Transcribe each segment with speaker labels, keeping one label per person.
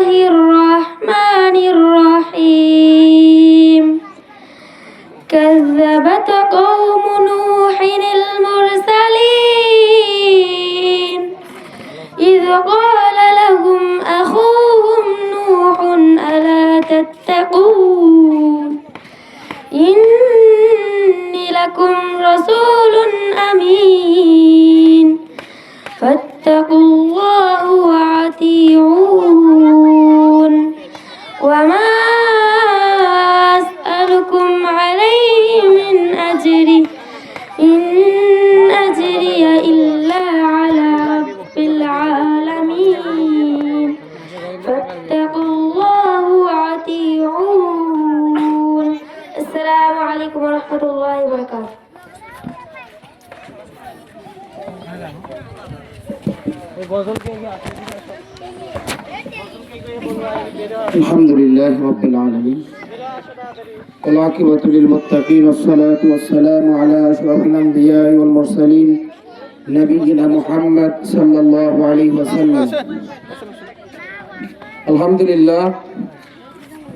Speaker 1: الرحمن الرحيم كذبت قوم نوح المرسلين إذ قال لهم أخوهم نوح ألا تتقون إني لكم رسول أمين فاتقوا الله وأطيعون وما أسألكم عليه من أجر إن أجري إلا على رب العالمين فاتقوا الله وأطيعون السلام عليكم ورحمة الله وبركاته
Speaker 2: الحمد لله رب العالمين والعاقبة للمتقين والصلاة والسلام على أشرف الأنبياء والمرسلين نبينا محمد صلى الله عليه وسلم الحمد لله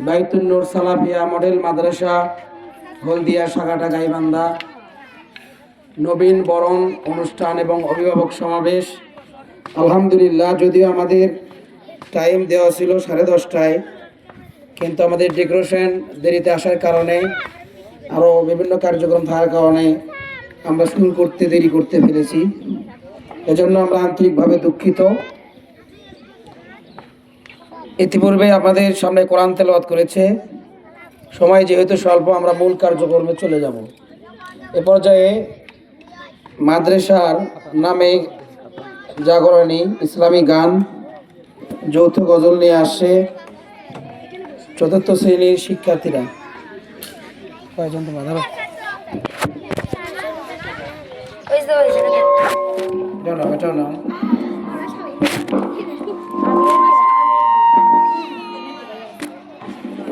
Speaker 2: বাইতুন নূর Salafia model মাদ্রাসা হলদিয়া শাখাটা গাইবান্ধা নবীন বরণ অনুষ্ঠান এবং অভিভাবক সমাবেশ আলহামদুলিল্লাহ। যদিও আমাদের টাইম দেওয়া ছিল 10:30টায়, কিন্তু আমাদের ডেকোরেশন দেরিতে আসার কারণে আরও বিভিন্ন কার্যক্রম থাকার কারণে আমরা শুরু করতে দেরি করতে ফেলেছি। এজন্য আমরা আন্তরিকভাবে দুঃখিত। ইতিপূর্বে আমাদের সামনে কোরআন তেলাওয়াত করেছে, সময় যেহেতু স্বল্প আমরা মূল কার্যক্রমে চলে যাব। এ পর্যায়ে মাদ্রাসার নামে জাগরণী ইসলামী গান যৌথ গজল নিয়ে আসছে 4th শ্রেণীর শিক্ষার্থীরা। কয়জন তোমরা ধরো এটাও নাও।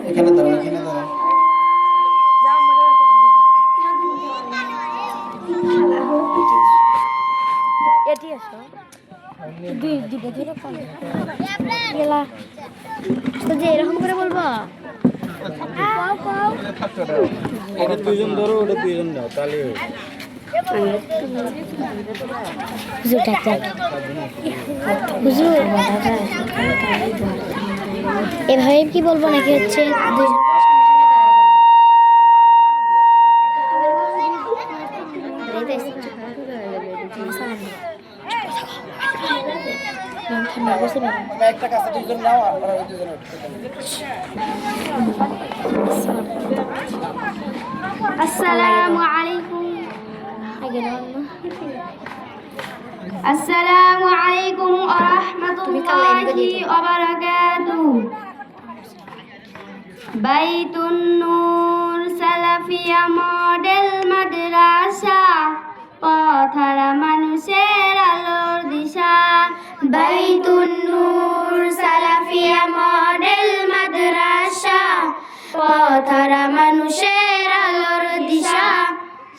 Speaker 2: এখানে দাঁড়াও, এখানে দাঁড়াও।
Speaker 1: এরকম করে বলবো
Speaker 3: এটা দুইজন ধরো, ওটা দুইজন দাও, তাহলে
Speaker 1: এভাবে কি বলবো নাকি হচ্ছে আসসালামু আলাইকুম আসসালামু আলাইকুম ওয়া রাহমাতুল্লাহি ওয়া বারাকাতুহু বাইতুন নূর সালাফিয়া মডেল মাদ্রাসা পথহারা মানুষের আলোর দিশা বাইতুন নূর সালাফিয়া মডেল মাদ্রাসা পথহারা মানুষের আলোর দিশা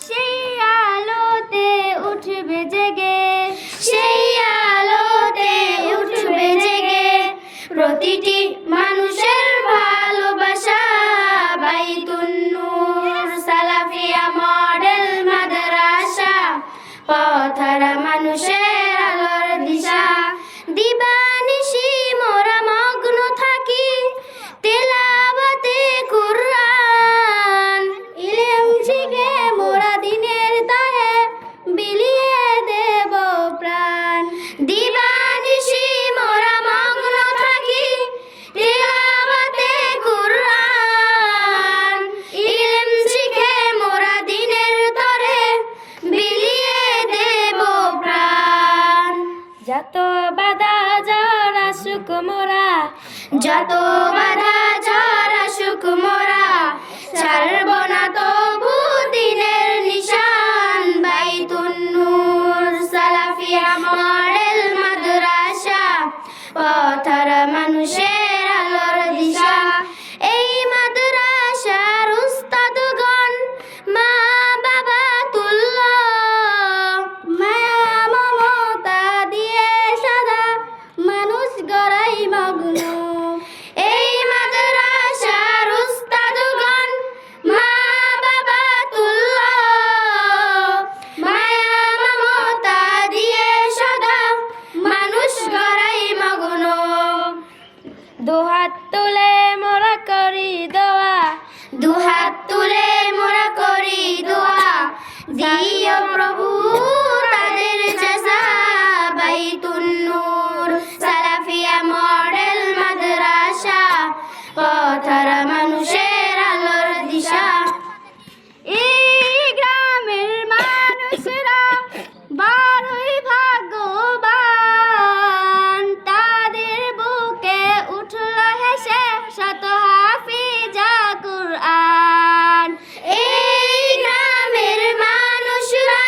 Speaker 1: সেই আলোতে উঠবে জেগে সেই আলোতে উঠবে জেগে প্রতিটি মানুষের ভালোবাসা বাইতুন নূর সালাফিয়া মডেল মাদ্রাসা পথহারা মানুষের আলোর দিশা দিবানিশি মোরা মগ্ন থাকি তেলাওয়াতে কুরআন ইলম শিখে মোরা দিনের তারে বিলিয়ে দেব প্রাণ দিবানিশি মোরা মগ্ন থাকি তেলাওয়াতে কুরআন ইলম শিখে মোরা দিনের তরে বিলিয়ে দেব প্রাণ যত বাধা ঝড় আসুক মোরা যত বাধা ঝড় আসুক মোরা ছাড়ব না তবু দিনের নিশান বাইতুন নূর সালাফিয়া মডেল মাদ্রাসা পথহারা মানুষের আলোর দিশা এই মাদ্রাসার উস্তাদগণ মা বাবা তুল্য মায়া মমতা দিয়ে সাদা মানুষ গড়াই মগ্ন দুহাত তুলে মোরা করি দোয়া, দুহাত তুলে মোরা করি দোয়া, দিও প্রভু তাদের জাযা। বাইতুন নূর সালাফিয়া মডেল মাদ্রাসা, পথহারা মানুষের আলোর দিশা। এই গ্রামের মানুষরা বড়ই ভাগ্যবান, তাদের বুকে উঠল হেসে শত হাফিজা কুরআন। এই গ্রামের মানুষরা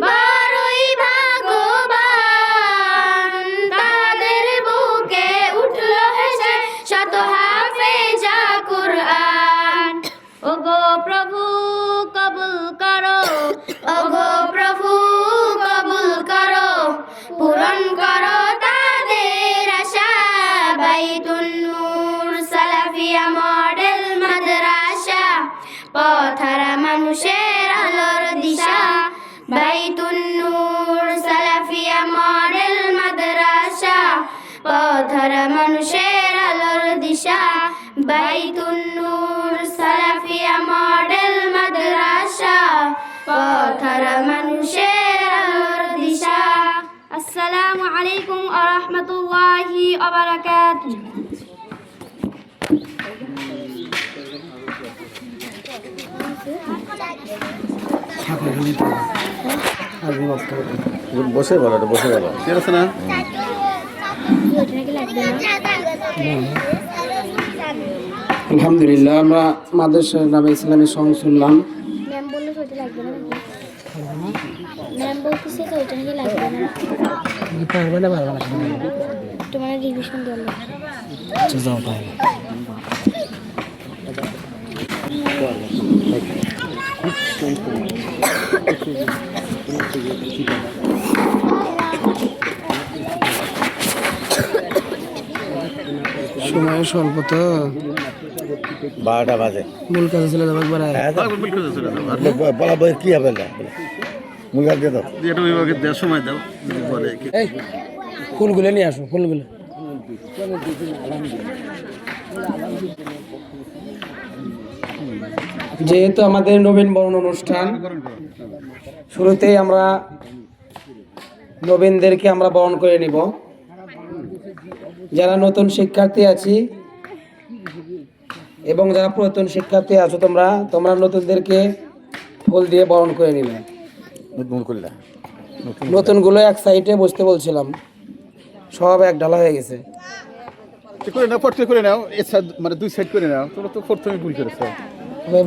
Speaker 1: বড়ই ভাগ্যবান, তাদের বুকে উঠল হেসে শত হাফিজা কুরআন। ওগো প্রভু কবুল করো, ওগো প্রভু কবুল করো, পূরণ করো তাদের আশা। বাইতুন নূর সালাফিয়া মডেল মাদ্রাসা, পথহারা মানুষের আলোর দিশা। বাইতুন নূর সালাফিয়া মডেল মাদ্রাসা, পথহারা মানুষের আলোর দিশা। বাইতুন নূর সালাফিয়া মডেল মাদ্রাসা, পথহারা মানুষের আলোর দিশা। আসসালামু আলাইকুম ওয়া রাহমাতুল্লাহি ওয়া বারাকাতুহু।
Speaker 3: বসে বলো, এটা বসে বলো, ঠিক আছে না?
Speaker 2: আলহামদুলিল্লাহ, আমরা মাদ্রাসার নামে ইসলামী সং শুনলাম।
Speaker 1: ম্যাম বললে ওইটা লাগবে না, ম্যাম বলতেছে তো ওইটা নাকি লাগবে না, তোমার রিভিশন দিল।
Speaker 2: সময় স্বল্প তো,
Speaker 3: 12টা বাজে।
Speaker 2: মূল কাজে চলে যাবে একবার।
Speaker 3: বলা বই কি হবে না, মূল কাজ দিয়ে দাও, এটা বিভাগে দেওয়ার সময় দাও।
Speaker 2: এই ফুলগুলো নিয়ে আসো, ফুলগুলো। যেহেতু আমাদের নবীন বরণ অনুষ্ঠান, শুরুতেই আমরা নবীনদেরকে আমরা বরণ করে নিব। যারা নতুন শিক্ষার্থী আছি এবং যারা পুরাতন শিক্ষার্থী আছো, তোমরা নতুনদেরকে ফুল দিয়ে বরণ করে নিবে। নতুনগুলো এক সাইডে বসতে বলছিলাম, সব এক ঢালা হয়ে গেছে।
Speaker 3: করে নাও, পড়তে করে নাও, এর সাইড মানে দুই সাইড করে নাও। তোমরা তো প্রথমে ভুল করেছো,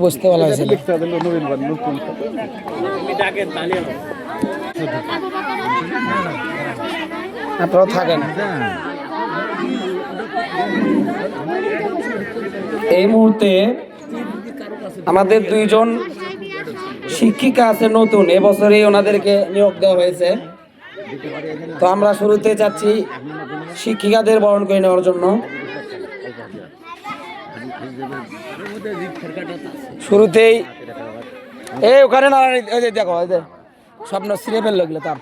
Speaker 2: বসতে বলা হয়েছে।
Speaker 3: লিখতে হবে নবীন বার নতুন।
Speaker 2: আপনারা থাকেন। এই মুহূর্তে আমাদের দুইজন শিক্ষিকা আছে নতুন, এবছরই ওনাদেরকে নিয়োগ দেওয়া হয়েছে। তো আমরা শুরুতে যাচ্ছি শিক্ষিকাদের বরণ করে নেওয়ার জন্য। শুরুতেই ওখানে না, দেখো স্বপ্ন ছিঁড়ে ফেললো গেলে তার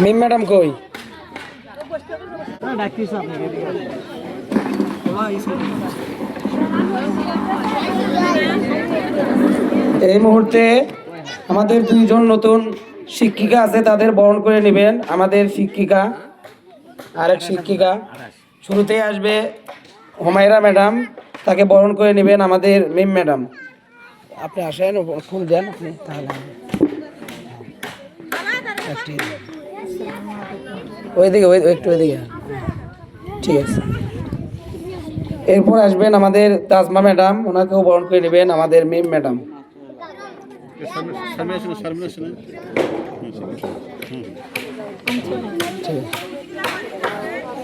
Speaker 2: মিম ম্যাডাম কই? এই মুহূর্তে আমাদের দুইজন নতুন শিক্ষিকা আছে, তাদের বরণ করে নেবেন আমাদের শিক্ষিকা, আরেক শিক্ষিকা। শুরুতেই আসবে হুমায়রা ম্যাডাম, তাকে বরণ করে নেবেন আমাদের মিম ম্যাডাম। আপনি আসেন, ফুল দেন আপনি, তাহলে ওইদিকে একটু ওইদিকে, ঠিক আছে। এরপর আসবেন আমাদের তাজমা ম্যাডাম, ওনাকেও বরণ করে নেবেন আমাদের মিম ম্যাডাম।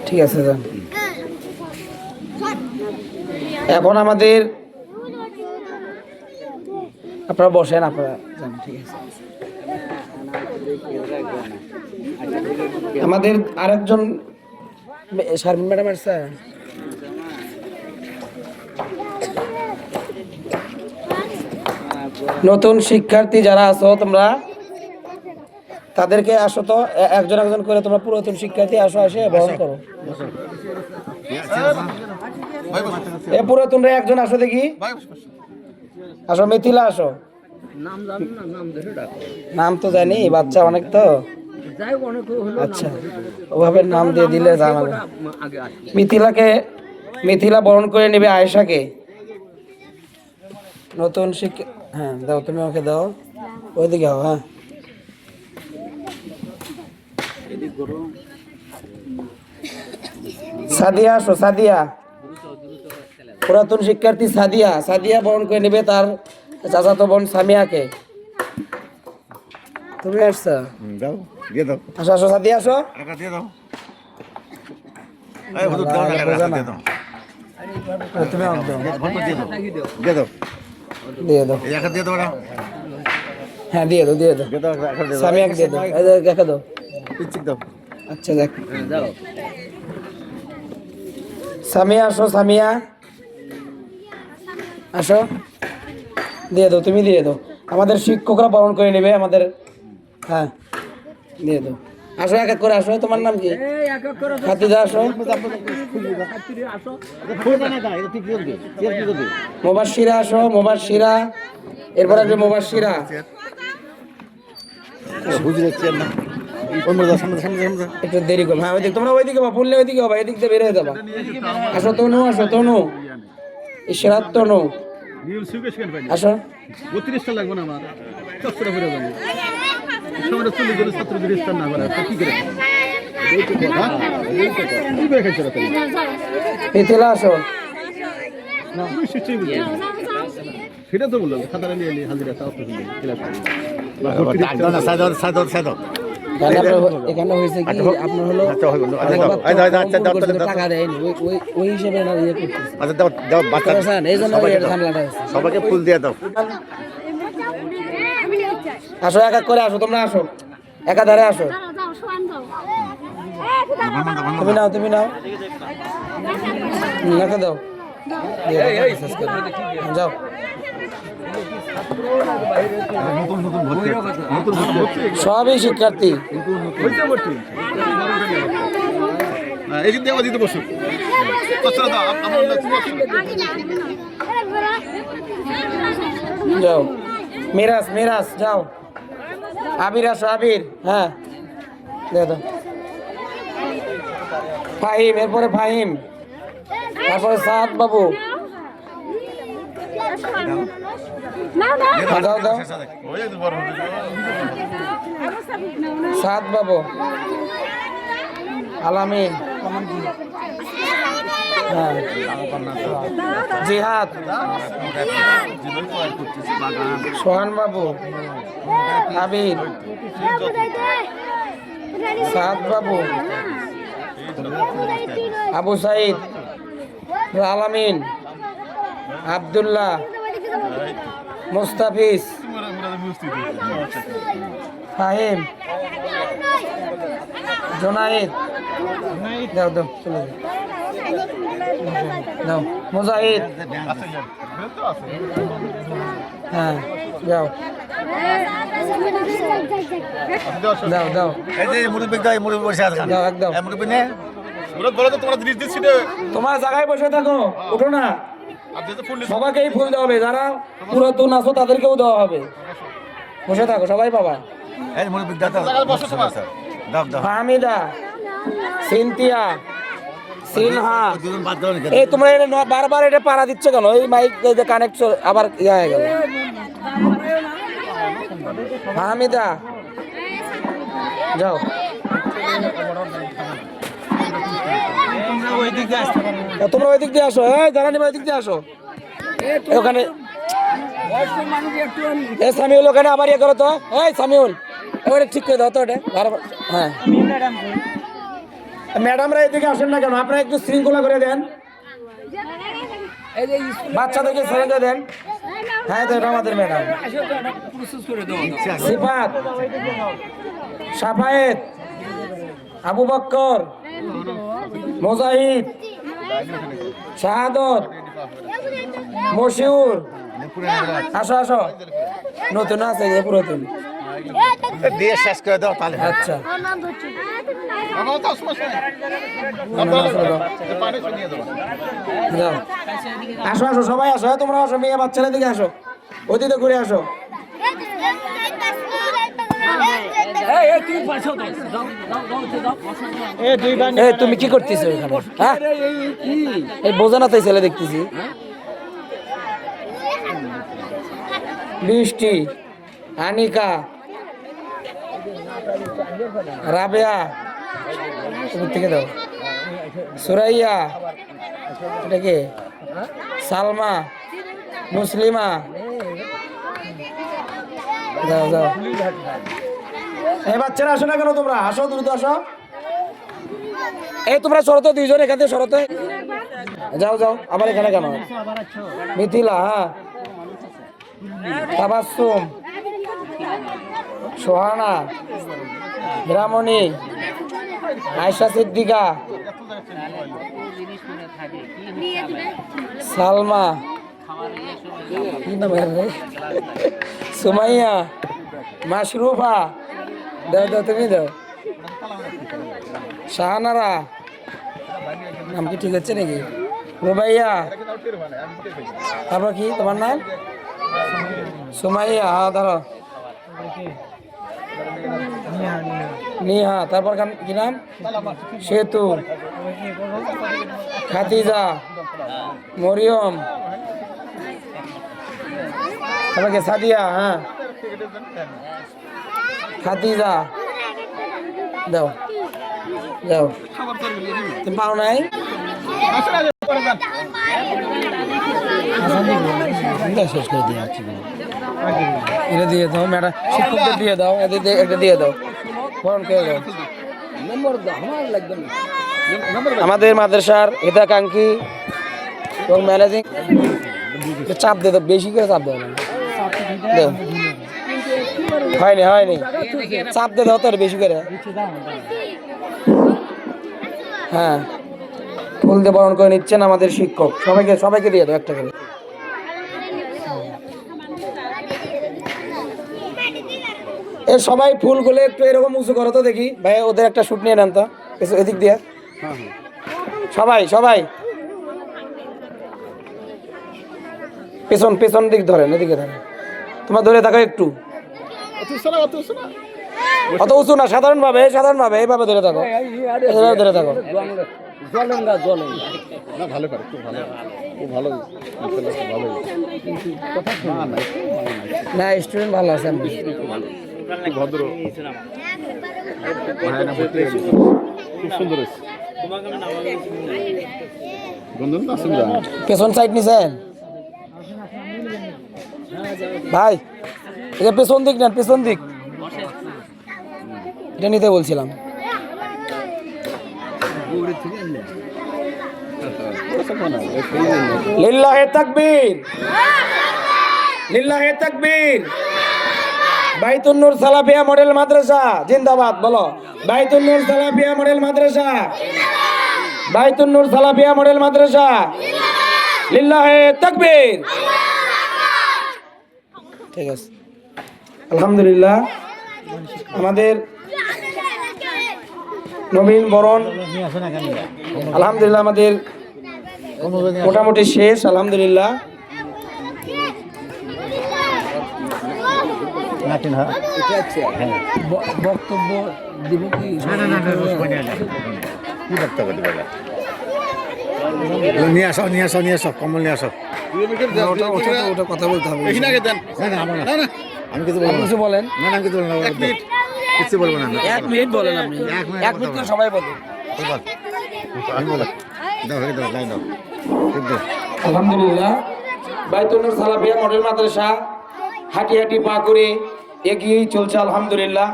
Speaker 2: ঠিক আছে যান। এখন আমাদের আপনারা বসেন, আপনারা যান, ঠিক আছে। আমাদের আরেকজন শারমিন ম্যাডাম আসছে? নতুন শিক্ষার্থী যারা আছো তোমরা তাদেরকে আসো তো, একজন একজন করে তোমরা পুরাতন শিক্ষার্থী আসো, এসে বরণ করো। এ পুরাতন রে একজন আসো দেখি, আসো মিথিলা আসো। নাম তো জানি, বাচ্চা অনেক তো, আচ্ছা ওভাবে নাম দিয়ে দিলে জানাবো। মিথিলা বরণ করে নেবে আয়েশাকে। নতুন শিক্ষা, হ্যাঁ দাও, তুমি ওকে দাও, ওইদিকে হও। হ্যাঁ সাদিয়া আসো, সাদিয়া পুরাতন শিক্ষার্থী সাদিয়া বরণ করে নেবে তার চাচাতো বোন সামিয়াকে। তুমি আসছো?
Speaker 3: দাও, দিয়ে দাও।
Speaker 2: আসো আসো সাদিয়া আসো।
Speaker 3: টাকা দিয়ে দাও। এই হুজুর দাও, টাকা দিয়ে দাও।
Speaker 2: তুমি আমাকে দাও,
Speaker 3: দিয়ে দাও। দিয়ে দাও।
Speaker 2: দিয়ে দাও।
Speaker 3: এই টাকা দিয়ে দাও না।
Speaker 2: হ্যাঁ দিয়ে দাও, দিয়ে দাও,
Speaker 3: দিয়ে দাও, টাকা দিয়ে দাও।
Speaker 2: সামিয়াকে দিয়ে দাও, এই যে দেখা দাও।
Speaker 3: পিচ্চিক দাও।
Speaker 2: আচ্ছা দেখ, সামিয়া আসো, সামিয়া আসো, দিয়ে দাও, তুমি দিয়ে দাও। আমাদের শিক্ষকরা বরণ করে নেবে আমাদের। হ্যাঁ দিয়ে দাও, আসো এক এক করে আসো। তোমার নাম কি? খাতিজা আসো। মুবাশশিরা আসো, মুবাশশিরা, এরপর আসবে মুবাশশিরা।
Speaker 3: হুজুরের চেয়ার না। সামনে সামনে।
Speaker 2: একটু দেরি করো। হ্যাঁ ওইদিকে, তোমরা ওইদিকে বা পড়লে ওইদিকে হবা, এদিক দিয়ে বের হয়ে যাবা। আসো তনু, আসো তনু, ইশরাত তনু আসো।
Speaker 4: 32টা লাগবে না আমার, 4টা করে যাবে। সামনে 40 জন ছাত্রদের স্থান না করে কি করে? কি করে খাইছো রাতে?
Speaker 2: মিথিলা আসো।
Speaker 4: সেটা তো বললাম, খাতাটা নিয়ে হাজিরা তাও তো দিলেন ক্লাস করে।
Speaker 3: দাও না, সাইদ।
Speaker 2: এখানে হয়েছে কি, আপনার হলো টাকা দেয়নি, ওই হিসেবে না ইয়ে করতেছে।
Speaker 3: আচ্ছা দাও দাও, বাচ্চা
Speaker 2: এই জন্য ঝামেলাটা হয়েছে।
Speaker 3: সবাইকে ফুল দিয়ে দাও।
Speaker 2: আসো এক এক করে আসো, তোমরা আসো একাধারে আসো। তুমি নাও লেখা দাও, যাও। সবই শিক্ষার্থী।
Speaker 4: এদিক দিয়ে দিতে বসো।
Speaker 2: যাও মিরাজ যাও। আবির আসো, আবির। হ্যাঁ দাও। ফাহিম, এরপরে ফাহিম, তারপরে সাদ বাবু। দাও সাদ বাবু, আলামিন, হ্যাঁ জিহাদ, সোহান বাবু, আবির, সাদ বাবু, আবু সাইদ, আলামিন, আব্দুল্লাহ, মুস্তাফিজ, ফাহিম, জোনাইদ, দাও চলে দাও, মুজাহিদ, হ্যাঁ যাও দাও।
Speaker 3: এই যে মুরব্বি দাও, মুরব্বি বসে আছে।
Speaker 2: দাও একদম।
Speaker 3: মুরব্বি নে।
Speaker 4: মুরাদ বলো তো, তোমরা জিনিস দিচ্ছি না।
Speaker 2: তোমার জায়গায় বসে থাকো, উঠো না। সবাইকেই ফুল দেওয়া হবে, যারা পুরাতন আছো তাদেরকেও দেওয়া হবে। বসে থাকো, সবাই পাবা।
Speaker 3: এই মুরব্বি দাও দাও।
Speaker 2: হামিদা, সিনথিয়া, সিনহা।
Speaker 3: দুজন বাদ দাও না।
Speaker 2: এই তোমরা বারবার এটা পাড়া দিচ্ছ কেন? এই মাইক যে কানেক্ট আবার ইয়ে হয়ে গেল। হামিদা যাও। তোমরা ওই দিক দিয়ে আসো, যারা নিবে ওই দিক দিয়ে আসো। ওখানে সামিউল, ওখানে আবার ইয়ে করো তো। এই সামিউল, এবারে ঠিক করে দাও তো এটা। হ্যাঁ ম্যাডামরা এদিকে আসেন না কেন? আপনারা একটু শৃঙ্খলা করে দেন, বাচ্চাদেরকে ছেড়ে দিয়ে দেন। হ্যাঁ তো এটা আমাদের ম্যাডাম। সিফাত, সাফায়েত, আবু বক্কর, মোজাহিদ, শাহাদত, মশিউর। আসো আসো, নতুন আছে যে পুরাতন।
Speaker 3: দিয়ে শেষ করে দাও তাহলে।
Speaker 2: আচ্ছা যাও। আসো আসো সবাই আসো, তোমরা আসো, মেয়ে বাচ্চারা দিকে আসো, অতীতে ঘুরে আসো। এই তুমি কি করতেছো এখানে? হ্যাঁ এই বোঝা না তাই ছেলে দেখতেছি। বৃষ্টি, আনিকা, রাবেয়া, তুমি থেকে দাও, সুরাইয়া, এটা কে? সালমা, মুসলিমা, যাও যাও। এই বাচ্চারা আসো না কেন তোমরা? আসো, দ্রুত আসো। এই তোমরা সরতো, দুইজন এখান থেকে সরতো। যাও যাও, আবার এখানে কেন? মিথিলা, হ্যাঁ, তাবাসসুম, সোহানা, হিরামণি, আয়েশা সিদ্দিকা, সালমা, কি নাম এর রে? সুমাইয়া, মাশরুফা, দাও দাও, তুমি দাও। শাহানারা, নাম কি ঠিক আছে নাকি? রুবাইয়া, তারপর কি তোমার নাম? সুমাইয়া, হ্যাঁ ধরো। নিহা, তারপর কি নাম? সেতু, খাদিজা, মরিয়ম, তারপর কি? সাদিয়া, হ্যাঁ, খাদিজা, দাও যাও। তুমি পাও নাই? শেষ করে দিয়ে আছি, এটা দিয়ে দাও ম্যাডাম, শিক্ষকদের দিয়ে দাও, এটা দিয়ে দাও, ফর্ম কে দাও। আমাদের মাদ্রাসার হিতাকাঙ্ক্ষী এবং ম্যানেজিং, চাপ দিয়ে দাও, বেশি করে চাপ দেয় না। হয়নি হয়নি, চাপ দিয়ে দাও তো বেশি করে। হ্যাঁ, ফুল দিয়ে বরণ করে নিচ্ছেন আমাদের শিক্ষক। সবাইকে সবাইকে দিয়ে দাও একটা করে। এর সবাই ফুলগুলো একটু এরকম উঁচু করো তো দেখি ভাই, ওদের একটা শুট নিয়ে নেন তো এদিক দিয়ে। সবাই সবাই পেছন পেছন দিক ধরেন, এদিকে ধরেন, তোমার ধরে থাকো একটু। অত উঁচু না, সাধারণ ভাবে এইভাবে ধরে থাকো, এইভাবে ধরে থাকো। না স্টুডেন্ট ভালো আছে,
Speaker 4: ভদ্র, খুব সুন্দর।
Speaker 2: পেছন সাইড নিছেন ভাই, এটা পেছন দিক নেন, পেছন দিক এটা নিতে বলছিলাম। লিল্লাহে তাকবীর, লিল্লাহে তাকবীর। বাইতুন নূর সালাফিয়া মডেল মাদ্রাসা জিন্দাবাদ, বলো বাইতুন নূর সালাফিয়া মডেল মাদ্রাসা, বাইতুন নূর সালাফিয়া মডেল মাদ্রাসা, লিল্লাহে তাকবীর। ঠিক আছে, আলহামদুলিল্লাহ। আমাদের নবীন বরণ আলহামদুলিল্লাহ আমাদের মোটামুটি শেষ, আলহামদুলিল্লাহ। বক্তব্য দিব কি?
Speaker 3: নিয়ে আসো কমল নিয়ে আসো।
Speaker 2: ওটা কথা বলতে হবে।
Speaker 3: আমি কিছু বলবো,
Speaker 2: কিছু বলেন।
Speaker 3: না না কিছু বলবো না, কিছু বলবো না।
Speaker 2: 1 মিনিট বলেন আপনি, 1 মিনিট করে সবাই বলেন।
Speaker 3: আমি বলো, দাও লাইন দাও।
Speaker 2: আলহামদুলিল্লাহ, বাইতুন নূর সালাফিয়া মডেল মাদ্রাসা হাঁটি হাঁটি পা করে এগিয়েই চলছে আলহামদুলিল্লাহ।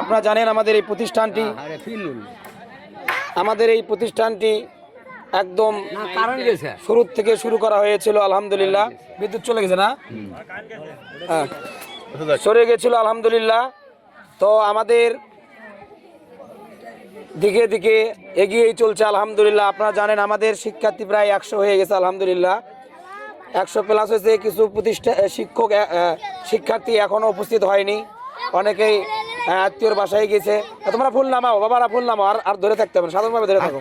Speaker 2: আপনারা জানেন আমাদের এই প্রতিষ্ঠানটি একদম শুরু থেকে শুরু করা হয়েছিল আলহামদুলিল্লাহ। বিদ্যুৎ চলে গেছে না? হ্যাঁ, সরে গেছিল আলহামদুলিল্লাহ। তো আমাদের দিকে দিকে এগিয়েই চলছে আলহামদুলিল্লাহ। আপনারা জানেন আমাদের শিক্ষার্থী প্রায় 100 হয়ে গেছে আলহামদুলিল্লাহ, 100 প্লাস হয়েছে। কিছু শিক্ষার্থী এখনও উপস্থিত হয়নি, অনেকেই আত্মীয়র বাসায় গেছে। তোমরা ফুল নামাও বাবারা, ফুল নামাও, আর ধরে থাকতে হবে, সাধারণভাবে ধরে থাকো।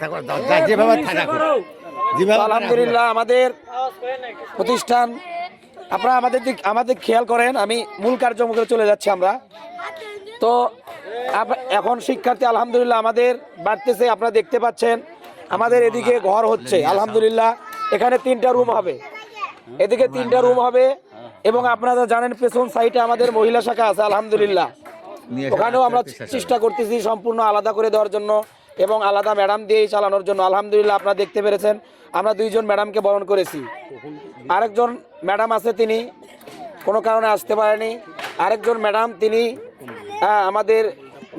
Speaker 2: আলহামদুলিল্লাহ আমাদের প্রতিষ্ঠান, আপনারা আমাদের খেয়াল করেন, আমি মূল কার্যক্রমে চলে যাচ্ছি আমরা। তো এখন শিক্ষার্থী আলহামদুলিল্লাহ আমাদের বাড়তেছে, আপনারা দেখতে পাচ্ছেন আমাদের এদিকে ঘর হচ্ছে আলহামদুলিল্লাহ। এখানে 3টা রুম হবে, এদিকে 3টা রুম হবে, এবং আপনারা জানেন পেছন সাইডে আমাদের মহিলা শাখা আছে আলহামদুলিল্লাহ। ওখানেও আমরা চেষ্টা করতেছি সম্পূর্ণ আলাদা করে দেওয়ার জন্য এবং আলাদা ম্যাডাম দিয়েই চালানোর জন্য আলহামদুলিল্লাহ। আপনারা দেখতে পেরেছেন আমরা 2 জন ম্যাডামকে বরণ করেছি। আরেকজন ম্যাডাম আছে, তিনি কোনো কারণে আসতে পারেনি। আরেকজন ম্যাডাম তিনি আমাদের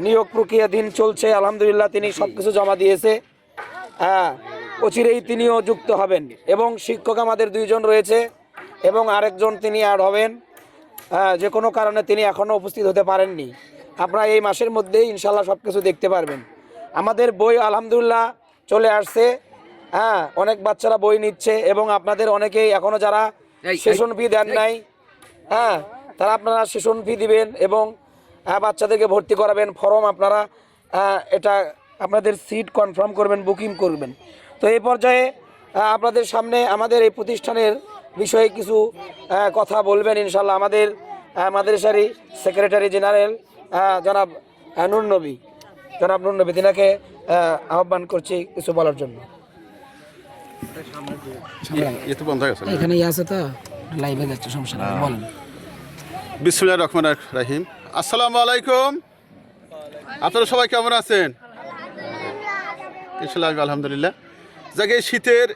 Speaker 2: নিয়োগ প্রক্রিয়াধীন চলছে আলহামদুলিল্লাহ, তিনি সব কিছু জমা দিয়েছে। অচিরেই তিনিও যুক্ত হবেন, এবং শিক্ষক আমাদের 2 জন রয়েছে এবং আরেকজন তিনি অ্যাড হবেন। যে কোনো কারণে তিনি এখনও উপস্থিত হতে পারেননি। আপনারা এই মাসের মধ্যেই ইনশাল্লাহ সব কিছু দেখতে পারবেন। আমাদের বই আলহামদুলিল্লাহ চলে আসছে, অনেক বাচ্চারা বই নিচ্ছে, এবং আপনাদের অনেকেই এখনও যারা সেশন ফি দেন নাই, তারা আপনারা সেশন ফি দিবেন এবং বাচ্চাদেরকে ভর্তি করাবেন। ফর্ম আপনারা এটা আপনাদের সিট কনফার্ম করবেন, বুকিং করবেন। তো এই পর্যায়ে আপনাদের সামনে আমাদের এই প্রতিষ্ঠানের বিষয়ে কিছু কথা বলবেন ইনশাল্লাহ আমাদের মাদ্রাসারই সেক্রেটারি জেনারেল জনাব নূর নবী, তিনাকে আহ্বান করছি কিছু বলার জন্য। এখানে আছে তো লাইভে যাচ্ছে, সমস্যা নেই, বলেন।
Speaker 4: বিসমিল্লাহির রহমানির রহিম। আসসালামু আলাইকুম, আপনারা সবাই কেমন আছেন? ইনশাআল্লাহ আলহামদুলিল্লাহ। যাকে শীতের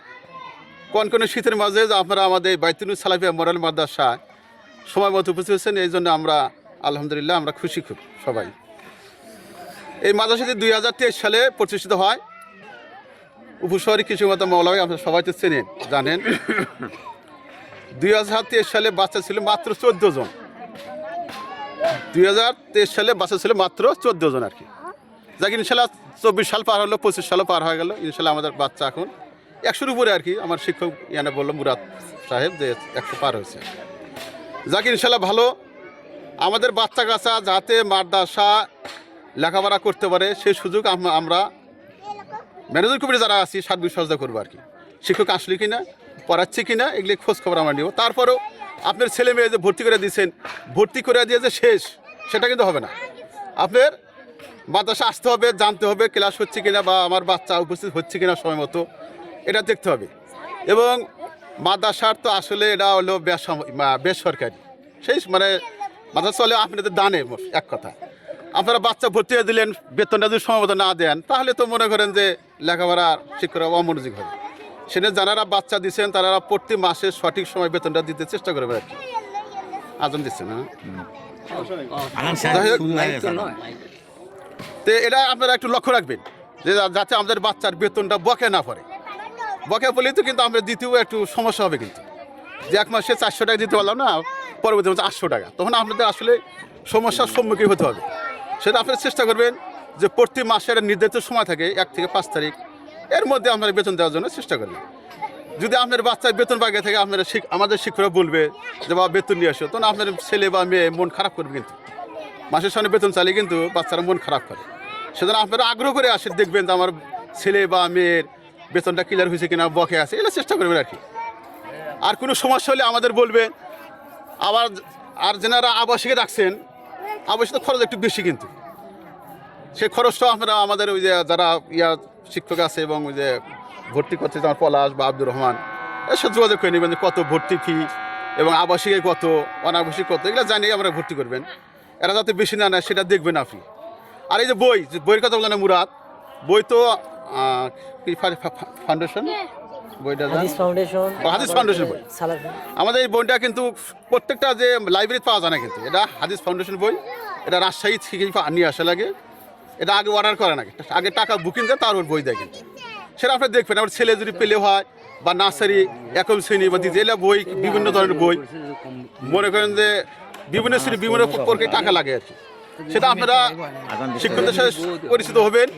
Speaker 4: কনকনে শীতের মাঝে আপনারা আমাদের বাইতুন্নুর সালাফিয়া মডেল মাদ্রাসা সময় মতো উপস্থিত হচ্ছেন, এই জন্য আমরা আলহামদুলিল্লাহ আমরা খুশি খুব সবাই। এই মাদ্রাসাটি 2023 সালে প্রতিষ্ঠিত হয়। উপশহরী কৃষি মাতা মৌলাভী আপনারা সবাই তো চেনেন, জানেন। 2023 সালে বাচ্চা ছিল মাত্র 14 জন। 2023 সালে বাচ্চা ছিল মাত্র 14 জন আর কি। যাকে ইনশাল্লাহ 24 সাল পার হলো, 25 সালও পার হয়ে গেল। ইনশাল্লাহ আমাদের বাচ্চা এখন 100-র উপরে আর কি। আমার শিক্ষক ইয়ানে বললো মুরাদ সাহেব যে 100 পার হয়েছে। যাকে ইনশাল্লাহ ভালো, আমাদের বাচ্চা কাচ্চা যাতে মাদ্রাসা লেখাপড়া করতে পারে সেই সুযোগ আমরা ম্যানেজার কমিটি যারা আছি সার্বিক সহযোগিতা করবো আর কি। শিক্ষক আসলে কিনা, পড়াচ্ছে কিনা, এগুলি খোঁজ খবর আমরা নিব। তারপরেও আপনার ছেলে মেয়ে যে ভর্তি করে দিয়েছেন, ভর্তি করে দিয়ে যে শেষ সেটা কিন্তু হবে না। আপনার মাদ্রাসা আসতে হবে, জানতে হবে ক্লাস হচ্ছে কিনা বা আমার বাচ্চা উপস্থিত হচ্ছে কিনা সময় মতো, এটা দেখতে হবে। এবং মাদ্রাসার তো আসলে এটা হলো বেসরকারি, সেই মানে মাদ্রাসা হলে আপনাদের দানে এক কথা। আপনারা বাচ্চা ভর্তি হয়ে দিলেন, বেতনটা যদি সময় মতো না দেন, তাহলে তো মনে করেন যে লেখাপড়া শিক্ষকরা অমনোযোগী হবে। সেটা যারা বাচ্চা দিচ্ছেন তারা প্রতি মাসে সঠিক সময় বেতনটা দিতে চেষ্টা করবে আর কি। আজন দিচ্ছেন না, তো এটা আপনারা একটু লক্ষ্য রাখবেন যে যাতে আমাদের বাচ্চার বেতনটা বকে না পড়ে। বকে পড়লেই তো কিন্তু আমরা দ্বিতীয় একটু সমস্যা হবে, কিন্তু যে 1 মাসে 400 টাকা দিতে পারলাম না, পরবর্তী মাসে 800 টাকা, তখন আপনাদের আসলে সমস্যার সম্মুখীন হতে হবে। সেটা আপনারা চেষ্টা করবেন যে প্রতি মাসের নির্ধারিত সময় থাকে 1 থেকে 5 তারিখ, এর মধ্যে আপনারা বেতন দেওয়ার জন্য চেষ্টা করবেন। যদি আপনার বাচ্চার বেতন বাগে থাকে আপনারা আমাদের শিক্ষকরা বলবে যে বাবা বেতন নিয়ে আসো, তখন আপনার ছেলে বা মেয়ে মন খারাপ করবে। কিন্তু মাসের সামনে বেতন চালিয়ে কিন্তু বাচ্চারা মন খারাপ করে। সেজন্য আপনারা আগ্রহ করে আসে দেখবেন যে আমার ছেলে বা মেয়ের বেতনটা ক্লিয়ার হয়েছে কিনা, বকে আছে, এটা চেষ্টা করবেন আর কি। আর কোনো সমস্যা হলে আমাদের বলবেন। আবার আর যেনারা আবাসিকে রাখছেন, আবাসিক খরচ একটু বেশি, কিন্তু সেই খরচটাও আপনারা আমাদের ওই যে যারা শিক্ষক আছে এবং ওই যে ভর্তি করতে আমার পলাশ বা আব্দুর রহমান, এর সাথে যোগাযোগ করে নেবেন যে কত ভর্তি ফি এবং আবাসিকে কত, অনাবাসিক কত, এগুলো জানিয়ে আমরা ভর্তি করবেন। এরা যাতে বেশি না নেয় সেটা দেখবেন আপনি। আর এই যে বইয়ের কথা বললেন মুরাদ, বই তো ফাউন্ডেশন বইটা, হাদিস ফাউন্ডেশন বই। আমাদের এই বইটা কিন্তু প্রত্যেকটা যে লাইব্রেরিতে পাওয়া যায় না, কিন্তু এটা হাদিস ফাউন্ডেশন বই। এটা রাজশাহী থেকে নিয়ে আসা লাগে, এটা আগে অর্ডার করে না, আগে টাকা বুকিং দেয় তারপর বই দেয়। কিন্তু সেটা আপনি দেখবেন। আমার ছেলে যদি পেলে হয় বা নার্সারি 1ম শ্রেণী বা দ্বিতীয়, এলা বই বিভিন্ন ধরনের বই, মনে করেন যে বিভিন্ন শ্রেণী বিভিন্ন প্রকারের টাকা লাগে আর কি। সেটা আপনারা শিক্ষকদের সাথে পরিচিত হবেন,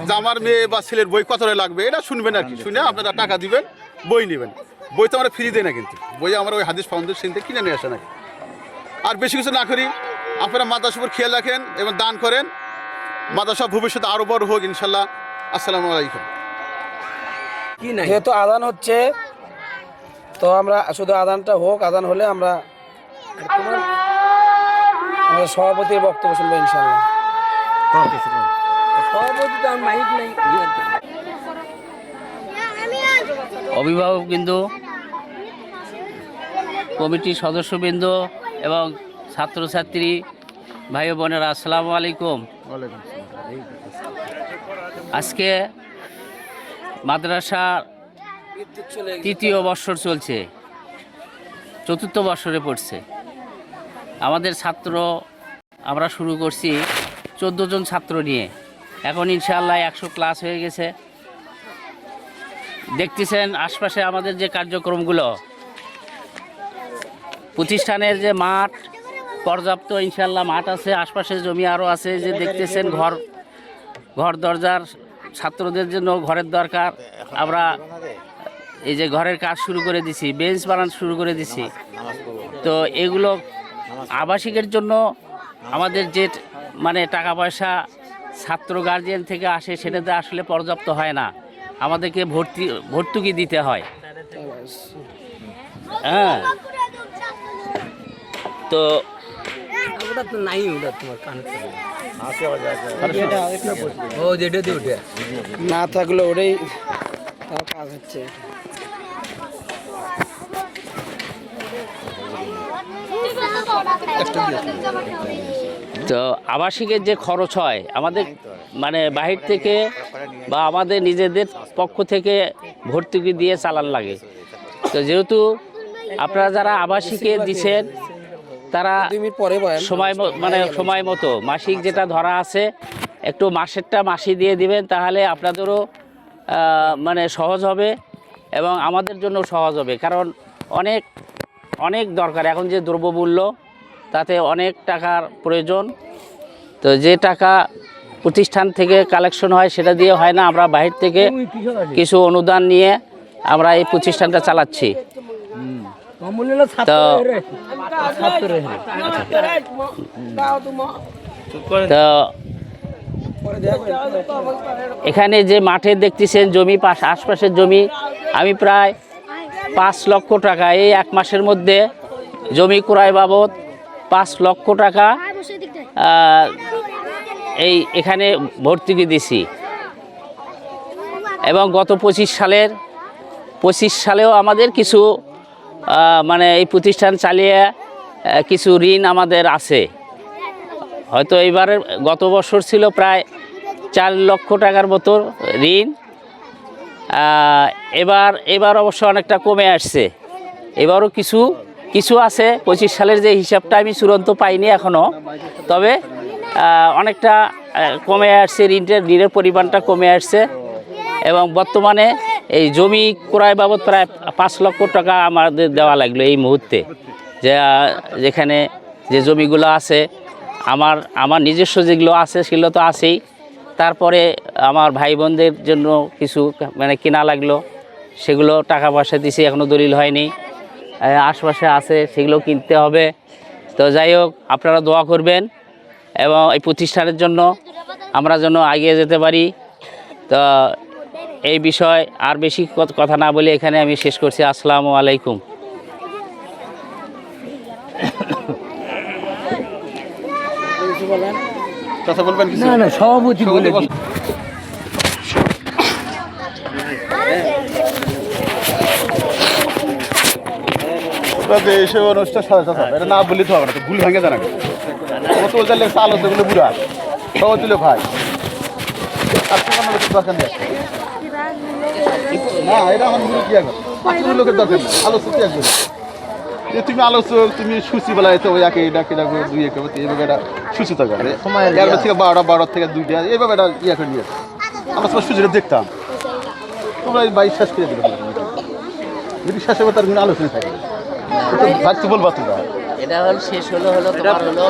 Speaker 4: যে আমার মেয়ে বা ছেলের বই কত লাগবে এটা শুনবেন আর কি। শুনে আপনারা টাকা দিবেন, বই নেবেন। বই তো আমরা ফ্রি দেয় না, কিন্তু বই আমরা ওই হাদিস ফাউন্ডেশন থেকে কিনে নিয়ে আসে নাকি। আর বেশি কিছু না করি, আপনারা মাদ্রাসার উপর খেয়াল রাখেন এবং দান করেন। মাদ্রাসা ভবিষ্যতে আরও বড় হোক ইনশাল্লাহ। আসসালামু আলাইকুম।
Speaker 2: যেহেতু আজান হচ্ছে, তো আমরা শুধু আজানটা হোক, আজান হলে আমরা আমাদের সভাপতির বক্তব্য শুনবো ইনশাল্লাহ।
Speaker 5: অভিভাবকবৃন্দ, কমিটির সদস্যবৃন্দ এবং ছাত্রছাত্রী ভাই বোনেরা, আসসালামু আলাইকুম। আজকে মাদ্রাসা তৃতীয় বর্ষর চলছে, চতুর্থ বর্ষরে পড়ছে। আমাদের ছাত্র আমরা শুরু করছি 14 জন ছাত্র নিয়ে, এখন ইনশাআল্লাহ 100 ক্লাস হয়ে গেছে। দেখতেছেন আশপাশে আমাদের যে কার্যক্রমগুলো, প্রতিষ্ঠানের যে মাঠ পর্যাপ্ত ইনশাআল্লাহ মাঠ আছে, আশপাশে জমি আরও আছে। যে দেখতেছেন ঘর দরজার ছাত্রদের জন্য ঘরের দরকার। আমরা এই যে ঘরের কাজ শুরু করে দিছি, বেঞ্চ বানানো শুরু করে দিছি। তো এগুলো আবাসিকের জন্য আমাদের যে মানে টাকা পয়সা ছাত্র গার্জিয়ান থেকে আসে, সেটাতে আসলে পর্যাপ্ত হয় না, আমাদেরকে ভর্তুকি দিতে হয়। হ্যাঁ, তো
Speaker 2: না থাকলে ওটাই তার কাজ হচ্ছে।
Speaker 5: তো আবাসিকের যে খরচ হয় আমাদের মানে বাহির থেকে বা আমাদের নিজেদের পক্ষ থেকে ভর্তুকি দিয়ে চালান লাগে। তো যেহেতু আপনারা যারা আবাসিকে দিচ্ছেন তারা সময় মতো মাসিক যেটা ধরা আছে একটু মাসেরটা মাসি দিয়ে দিবেন, তাহলে আপনাদেরও মানে সহজ হবে এবং আমাদের জন্য সহজ হবে। কারণ অনেক দরকার, এখন যে দ্রব্যমূল্য তাতে অনেক টাকার প্রয়োজন। তো যে টাকা প্রতিষ্ঠান থেকে কালেকশন হয় সেটা দিয়ে হয় না, আমরা বাহির থেকে কিছু অনুদান নিয়ে আমরা এই প্রতিষ্ঠানটা চালাচ্ছি। তো এখানে যে মাঠে দেখতেছেন জমি, আশপাশের জমি, আমি প্রায় 5 লক্ষ টাকা এই 1 মাসের মধ্যে জমি ক্রয় বাবদ 5 লক্ষ টাকা এখানে ভর্তুকি দিছি। এবং গত 25 সালেও আমাদের কিছু মানে এই প্রতিষ্ঠান চালিয়ে কিছু ঋণ আমাদের আছে। হয়তো এইবারের গত বছর ছিল প্রায় 4 লক্ষ টাকার মতো ঋণ। এবার অবশ্য অনেকটা কমে আসছে। এবারও কিছু আছে। 25 সালের যে হিসাবটা আমি চূড়ান্ত পাইনি এখনও, তবে অনেকটা কমে আসছে, ঋণের পরিমাণটা কমে আসছে। এবং বর্তমানে এই জমি ক্রয় বাবদ প্রায় 5 লক্ষ টাকা আমাদের দেওয়া লাগলো এই মুহূর্তে। যেখানে যে জমিগুলো আছে আমার নিজস্ব যেগুলো আছে সেগুলো তো আছেই, তারপরে আমার ভাই বোনদের জন্য কিছু মানে কেনা লাগলো, সেগুলো টাকা পয়সা দিছি, এখনও দলিল হয়নি। আশপাশে আছে, সেগুলো কিনতে হবে। তো যাই হোক, আপনারা দোয়া করবেন এবং এই প্রতিষ্ঠানের জন্য আমরা যেন এগিয়ে যেতে পারি। তো এই বিষয় আর বেশি কথা না বলে এখানে আমি শেষ করছি। আসসালামু আলাইকুম।
Speaker 4: কথা বলবেন?
Speaker 6: না সভাপতি বলে
Speaker 4: এইসব অনুষ্ঠান এটা না বললে তো হবে না, তো ভুল ভেঙে জানা আলোচনাগুলো বুড়া সবাই তুলে ভাই দরকার নেই। না এটা আমার কি এখন লোকের দরকার নেই, আলোচনা একজন তুমি আলোচক, তুমি সূচি বেলা এতে ওই একে এটা কেনা করে 2 একে এইভাবে এটা সূচি থাকা থেকে 12টা থেকে 2টা এইভাবে এটা ইয়ে করে নিয়ে আমরা সবাই সূচিটা দেখতাম। তোমরা এই বাইশ শেষ করে দিলে যদি শেষ হবে তার কোনো আলোচনা থাকে ভাবতে বলবা তোমরা।
Speaker 5: এটা হল শেষ হলো তোমার হলো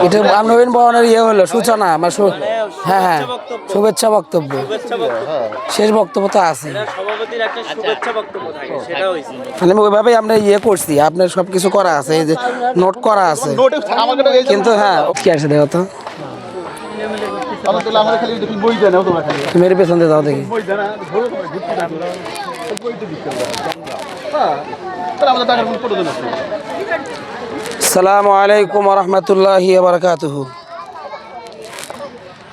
Speaker 2: এটা নবীন বরণের ইয়ে হলো সূচনা আমার হ্যাঁ হ্যাঁ শুভেচ্ছা বক্তব্য শেষ বক্তব্য তো আছে মানে ওইভাবেই আমরা ইয়ে করছি আপনার সব কিছু করা আছে এই যে নোট করা আছে কিন্তু হ্যাঁ কি আছে দেখো তো মেরে পেছন দিয়ে দাও দেখি আসসালামু আলাইকুম ওয়া রাহমাতুল্লাহি ওয়া বারাকাতুহু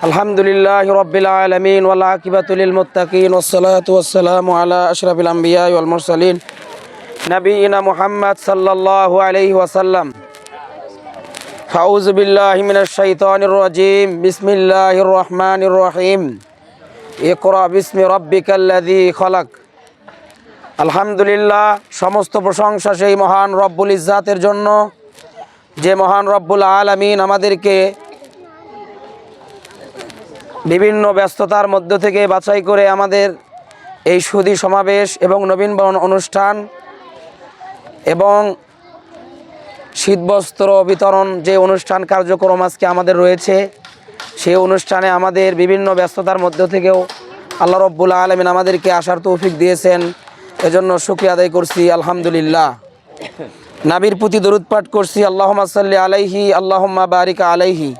Speaker 2: আলহামদুলিল্লাহি রাব্বিল আলামিন ওয়াল আকিবাতু লিল মুত্তাকিন ওয়াস সালাতু ওয়াস সালামু আলা আশরাফিল আমবিয়া ওয়াল মুরসালিন নবিয়িনা মুহাম্মদ সাল্লাল্লাহু আলাইহি ওয়াসাল্লাম আউযু বিল্লাহি মিনাশ শাইতানির রাজিম বিসমিল্লাহির রহমানির রহিম ইকরা বিসমি রাব্বিকাল্লাযী খালাক আলহামদুলিল্লাহ সমস্ত প্রশংসা সেই মহান রব্বুল ইজ্জাতের জন্য যে মহান রব্বুল আলামিন আমাদেরকে বিভিন্ন ব্যস্ততার মধ্য থেকে বাছাই করে আমাদের এই সুধী সমাবেশ এবং নবীনবরণ অনুষ্ঠান এবং শীতবস্ত্র বিতরণ যে অনুষ্ঠান কার্যক্রম আজকে আমাদের রয়েছে সেই অনুষ্ঠানে আমাদের বিভিন্ন ব্যস্ততার মধ্য থেকেও আল্লাহ রব্বুল আলামিন আমাদেরকে আসার তৌফিক দিয়েছেন এজন্য শুকরিয়া আদায় করছি আলহামদুলিল্লাহ নবীর প্রতি দরুদ পাঠ করছি আল্লাহুম্মা সাল্লি আলাইহি আল্লাহুম্মা বারিক আলাইহি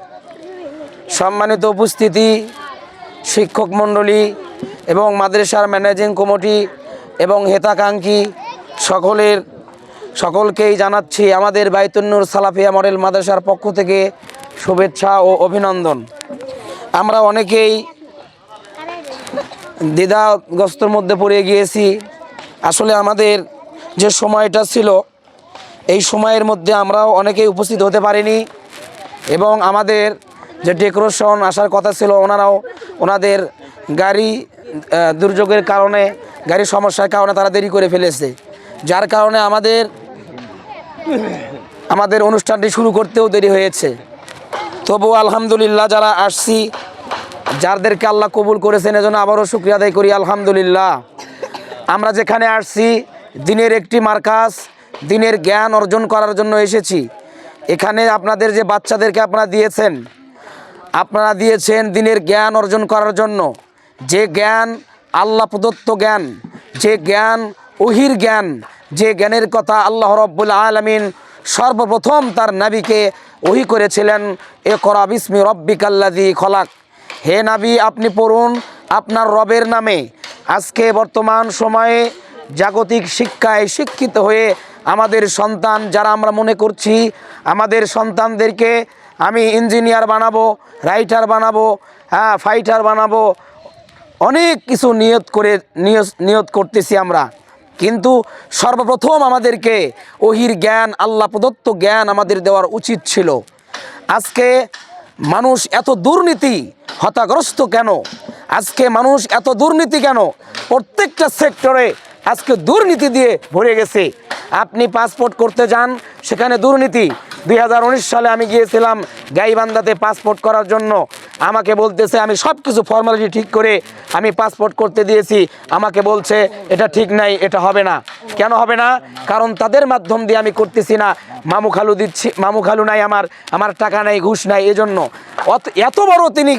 Speaker 2: সম্মানিত উপস্থিতি শিক্ষক মণ্ডলী এবং মাদ্রাসার ম্যানেজিং কমিটি এবং হেতাকাঙ্ক্ষী সকলকেই জানাচ্ছি আমাদের বাইতুন নূর সালাফিয়া মডেল মাদ্রাসার পক্ষ থেকে শুভেচ্ছা ও অভিনন্দন। আমরা অনেকেই দ্বিধাগ্রস্তর মধ্যে পড়ে গিয়েছি। আসলে আমাদের যে সময়টা ছিল এই সময়ের মধ্যে আমরাও অনেকেই উপস্থিত হতে পারিনি এবং আমাদের যে ডেকোরেশন আসার কথা ছিল ওনারাও ওনাদের গাড়ি দুর্যোগের কারণে গাড়ির সমস্যার কারণে তারা দেরি করে ফেলেছে, যার কারণে আমাদের অনুষ্ঠানটি শুরু করতেও দেরি হয়েছে। তবু আলহামদুলিল্লাহ যারা আসছি যাদেরকে আল্লাহ কবুল করেছেন এজন্য আবারও শুকরিয়া আদায় করি আলহামদুলিল্লাহ। আমরা যেখানে আসছি দিনের একটি মার্কাজ, দিনের জ্ঞান অর্জন করার জন্য এসেছি। এখানে আপনাদের যে বাচ্চাদেরকে আপনারা দিয়েছেন দিনের জ্ঞান অর্জন করার জন্য, যে জ্ঞান আল্লাহ প্রদত্ত জ্ঞান, যে জ্ঞান ওহির জ্ঞান, যে জ্ঞানের কথা আল্লাহ রাব্বুল আলামিন সর্বপ্রথম তার নবীকে ওহি করেছিলেন ইকরা বিসমি রাব্বিকাল্লাযী খলাক। হে নবী আপনি পড়ুন আপনার রবের নামে। আজকে বর্তমান সময়ে জাগতিক শিক্ষায় শিক্ষিত হয়ে আমাদের সন্তান যারা আমরা মনে করছি আমাদের সন্তানদেরকে আমি ইঞ্জিনিয়ার বানাবো, রাইটার বানাবো, ফাইটার বানাবো, অনেক কিছু নিয়ত করতেছি আমরা, কিন্তু সর্বপ্রথম আমাদেরকে ওহির জ্ঞান আল্লাহ প্রদত্ত জ্ঞান আমাদের দেওয়ার উচিত ছিল। আজকে মানুষ এত দুর্নীতি হতাগ্রস্ত কেন? আজকে মানুষ এত দুর্নীতি কেন? প্রত্যেকটা সেক্টরে আজকে দুর্নীতি দিয়ে ভরে গেছে। আপনি পাসপোর্ট করতে যান সেখানে দুর্নীতি। 2019 সালে আমি গিয়েছিলাম গাইবান্ধাতে পাসপোর্ট করার জন্য। আমাকে বলতেছে আমি সব কিছু ফর্মালিটি ঠিক করে আমি পাসপোর্ট করতে দিয়েছি, আমাকে বলছে এটা ঠিক নাই, এটা হবে না। কেন হবে না? কারণ তাদের মাধ্যম দিয়ে আমি করতেছি না, মামু খালু দিচ্ছি, মামু খালু নাই, আমার টাকা নাই, ঘুষ নাই, এজন্য। এত বড় তিনি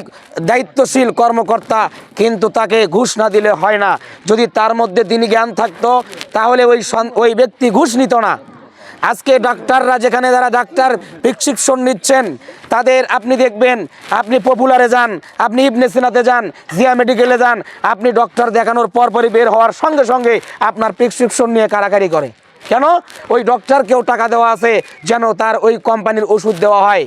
Speaker 2: দায়িত্বশীল কর্মকর্তা, কিন্তু তাকে ঘুষ না দিলে হয় না। যদি তার মধ্যে দিনী জ্ঞান থাকতো তাহলে ওই ব্যক্তি ঘুষ নিত না। আজকে ডাক্তাররা যেখানে যারা ডাক্তার প্রেসক্রিপশন নিচ্ছেন তাদের আপনি দেখবেন, আপনি পপুলারে যান, আপনি ইবনে সিনাতে যান, জিয়া মেডিকেলে যান, আপনি ডক্টর দেখানোর পরপরই বের হওয়ার সঙ্গে সঙ্গে আপনার প্রেসক্রিপশন নিয়ে কারাকারি করে। কেন? ওই ডক্টরকেও টাকা দেওয়া আছে যেন তার ওই কোম্পানির ওষুধ দেওয়া হয়,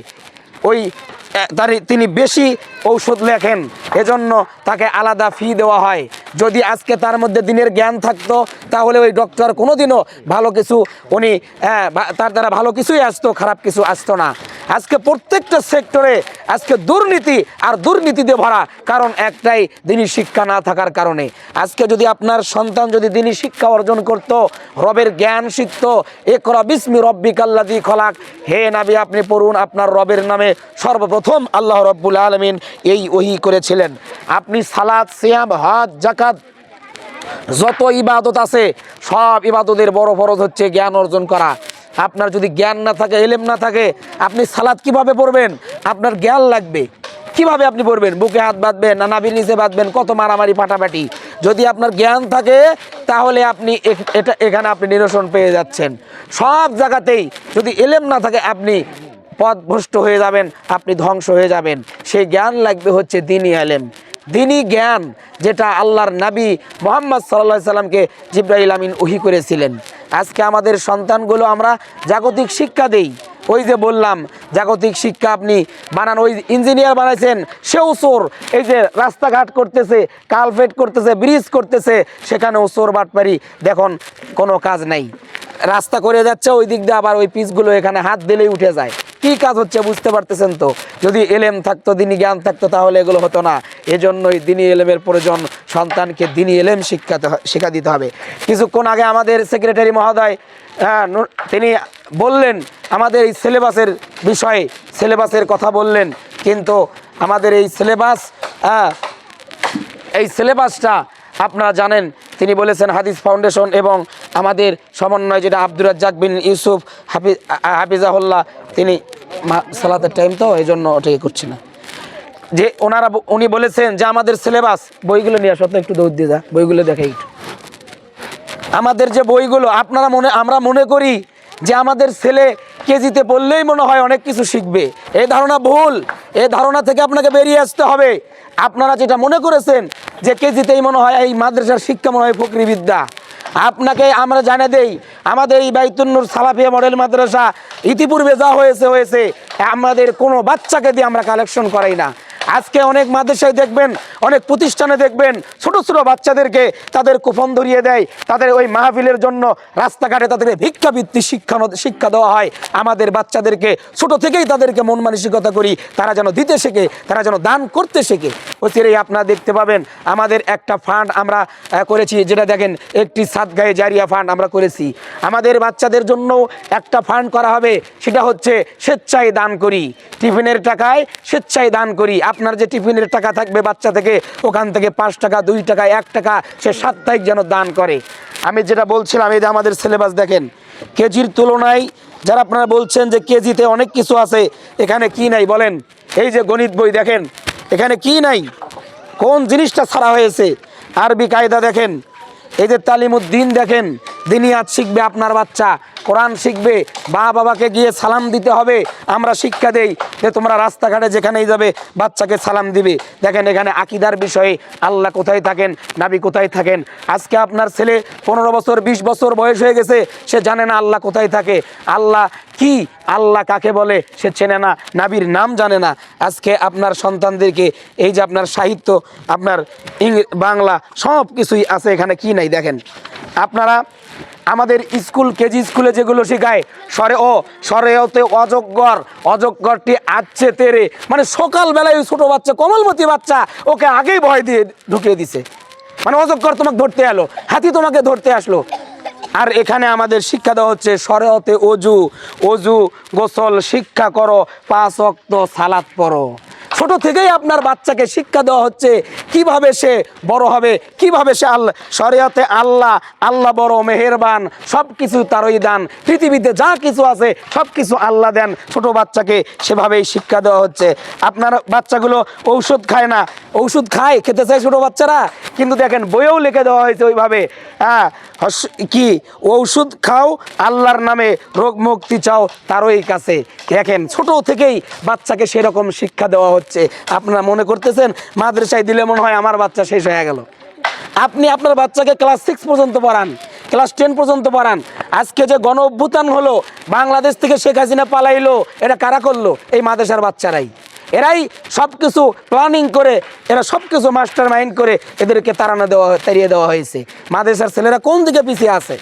Speaker 2: তিনি বেশি ঔষধ লেখেন এজন্য তাকে আলাদা ফি দেওয়া হয়। যদি আজকে তার মধ্যে দিনের জ্ঞান থাকতো তাহলে ওই ডক্টর কোনোদিনও ভালো কিছু তার দ্বারা ভালো কিছুই আসতো, খারাপ কিছু আসতো না। আজকে প্রত্যেকটা সেক্টরে আজকে দুর্নীতি আর দুর্নীতিতে ভরা, কারণ একটাই দিনী শিক্ষা না থাকার কারণে। আজকে যদি আপনার সন্তান যদি দিনী শিক্ষা অর্জন করত, রবের জ্ঞান শিখত, ইকরা বিসমি রাব্বিকাল্লাযী খলাক, হে নবী আপনি পড়ুন আপনার রবের নামে, সর্বপ্রথম আল্লাহ রাব্বুল আলামিন এই ওহী করেছিলেন। আপনি সালাত, সিয়াম, হজ, যাকাত যত ইবাদত আছে সব ইবাদতের বড় ফরজ হচ্ছে জ্ঞান অর্জন করা। আপনার যদি জ্ঞান না থাকে, এলেম না থাকে, আপনি সালাত কিভাবে পড়বেন? আপনার জ্ঞান লাগবে। কিভাবে আপনি পড়বেন? বুকে হাত বাঁধবেন না নাভির নিচে বাঁধবেন? কত মারামারি ফাটাফাটি। যদি আপনার জ্ঞান থাকে তাহলে আপনি এখানে আপনি নিরসন পেয়ে যাচ্ছেন। সব জায়গাতেই যদি এলেম না থাকে আপনি পথভ্রষ্ট হয়ে যাবেন, আপনি ধ্বংস হয়ে যাবেন। সেই জ্ঞান লাগবে হচ্ছে দ্বীনি এলেম, দ্বীনি জ্ঞান, যেটা আল্লাহর নবী মুহাম্মদ সাল্লাল্লাহু আলাইহি সাল্লামকে জিবরাইল আমিন ওহী করেছিলেন। আজকে আমাদের সন্তানগুলো আমরা জাগতিক শিক্ষা দেই। ওই যে বললাম জাগতিক শিক্ষা আপনি বানান, ওই ইঞ্জিনিয়ার বানাইছেন সেও চোর। এই যে রাস্তাঘাট করতেছে, কালভেট করতেছে, ব্রিজ করতেছে, সেখানেও চোর বাটপারি। দেখুন কোনো কাজ নাই, রাস্তা করে যাচ্ছে ওই দিক দিয়ে, আবার ওই পিচগুলো এখানে হাত দিলেই উঠে যায়। কি কাজ হচ্ছে বুঝতে পারতেছেন তো? যদি এলেম থাকতো, দ্বীনি জ্ঞান থাকতো, তাহলে এগুলো হতো না। এজন্যই দ্বীনি এলেমের প্রয়োজন। সন্তানকে দ্বীনি এলেম শিক্ষা দিতে হবে। কিছুক্ষণ আগে আমাদের সেক্রেটারি মহোদয় তিনি বললেন আমাদের এই সিলেবাসের বিষয়ে, সিলেবাসের কথা বললেন, কিন্তু আমাদের এই সিলেবাসটা আপনারা জানেন, তিনি বলেছেন হাদিস ফাউন্ডেশন এবং আমাদের সমন্বয় যেটা আব্দুর রাজ্জাক বিন ইউসুফ হাফিজাহুল্লাহ, তিনি সালাতের টাইম তো এই জন্য ওটাই করছি না, যে উনি বলেছেন যে আমাদের সিলেবাস, বইগুলো নিয়ে আসো তো, একটু দৌড় দিয়ে যা, বইগুলো দেখাই একটু। আমাদের যে বইগুলো আমরা মনে করি যে আমাদের ছেলে কেজিতে পড়লেই মনে হয় অনেক কিছু শিখবে। এই ধারণা ভুল। এই ধারণা থেকে আপনাকে বেরিয়ে আসতে হবে। আপনারা যেটা মনে করেছেন যে কেজিতেই মনে হয় এই মাদ্রাসার শিক্ষা মনে হয় ফকরি বিদ্যা, আপনাকে আমরা জানিয়ে দেই আমাদের এই বাইতুন নূর সালাফিয়া মডেল মাদ্রাসা ইতিপূর্বে যা হয়েছে আমাদের কোনো বাচ্চাকে দিয়ে আমরা কালেকশন করাই না। আজকে অনেক মাদ্রাসায় দেখবেন, অনেক প্রতিষ্ঠানে দেখবেন ছোট ছোট বাচ্চাদেরকে তাদের কুপন ধরিয়ে দেয়, তাদের ওই মাহফিলের জন্য রাস্তাঘাটে তাদেরকে ভিক্ষাবৃত্তি শিক্ষা দেওয়া হয়। আমাদের বাচ্চাদেরকে ছোট থেকেই তাদেরকে মন মানসিকতা করি তারা যেন দিতে শেখে, তারা যেন দান করতে শেখে। অচিরেই আপনারা দেখতে পাবেন আমাদের একটা ফান্ড আমরা করেছি, যেটা দেখেন একটি সাদগায়ে জারিয়া ফান্ড আমরা করেছি। আমাদের বাচ্চাদের জন্য একটা ফান্ড করা হবে, সেটা হচ্ছে স্বেচ্ছায় দান করি, টিফিনের টাকায় স্বেচ্ছায় দান করি। আপনার যে টিফিনের টাকা থাকবে বাচ্চা থেকে, ওখান থেকে 5 টাকা, 2 টাকা, 1 টাকা সে সাপ্তাহিক যেন দান করে। আমি যেটা বলছিলাম, এই যে আমাদের সিলেবাস দেখেন, কেজির তুলনায় যারা আপনারা বলছেন যে কেজিতে অনেক কিছু আছে, এখানে কি নাই বলেন? এই যে গণিত বই দেখেন, এখানে কি নাই? কোন জিনিসটা ছাড়া হয়েছে? আরবি কায়দা দেখেন, এই যে তালিমুদ্দিন দেখেন, দিনিয়াত শিখবে আপনার বাচ্চা, কোরআন শিখবে, বাবাকে গিয়ে সালাম দিতে হবে। আমরা শিক্ষা দেই যে তোমরা রাস্তাঘাটে যেখানেই যাবে বাচ্চাকে সালাম দিবে। দেখেন এখানে আকীদার বিষয়ে আল্লাহ কোথায় থাকেন, নবী কোথায় থাকেন। আজকে আপনার ছেলে 15 বছর 20 বছর বয়স হয়ে গেছে, সে জানে না আল্লাহ কোথায় থাকে, আল্লাহ কি, আল্লাহ কাকে বলে সে চেনে না, নবীর নাম জানে না। আজকে আপনার সন্তানদেরকে এই যে আপনার সাহিত্য, আপনার বাংলা সব কিছুই আছে, এখানে কি নাই দেখেন। আপনারা আমাদের স্কুল, কেজি স্কুলে যেগুলো শেখায় সরেওতে অজগরটি আছে তেরে, মানে সকালবেলায় ওই ছোটো বাচ্চা, কোমলমতি বাচ্চা, ওকে আগেই ভয় দিয়ে ঢুকিয়ে দিছে, মানে অজগর তোমাকে ধরতে এলো, হাতি তোমাকে ধরতে আসলো। আর এখানে আমাদের শিক্ষা দেওয়া হচ্ছে সরেওতে অজু গোসল শিক্ষা করো, 5 ওয়াক্ত সালাত পড়ো। ছোট থেকেই আপনার বাচ্চাকে শিক্ষা দেওয়া হচ্ছে কিভাবে সে বড় হবে, কিভাবে সে শরিয়তে আল্লাহ বড় মেহেরবান, সব কিছু তারই দান, পৃথিবীতে যা কিছু আছে সব কিছু আল্লাহ দেন। ছোট বাচ্চাকে সেভাবেই শিক্ষা দেওয়া হচ্ছে। আপনার বাচ্চাগুলো ঔষধ খায় না, ঔষধ খায়, খেতে চায় ছোট বাচ্চারা, কিন্তু দেখেন বইয়েও লিখে দেওয়া হয়েছে ওইভাবে, কি ঔষধ খাও আল্লাহর নামে, রোগ মুক্তি চাও তারই কাছে। দেখেন ছোট থেকেই বাচ্চাকে সেরকম শিক্ষা দেওয়া হচ্ছে। আপনারা মনে করতেছেন মাদ্রাসায় দিলে মনে হয় আমার বাচ্চা শেষ হয়ে গেল। আপনি আপনার বাচ্চাকে ক্লাস 6 পর্যন্ত পড়ান, ক্লাস 10 পর্যন্ত পড়ান। আজকে যে গণ অভ্যুত্থান হলো, বাংলাদেশ থেকে শেখ হাসিনা পালাইলো, এটা কারা করলো? এই মাদ্রাসার বাচ্চারাই। এরাই সব কিছু প্ল্যানিং করে, এরা সব কিছু মাস্টার মাইন্ড করে এদেরকে তাড়িয়ে দেওয়া হয়েছে। মাদ্রাসার ছেলেরা কোন দিকে পিছিয়ে আছে?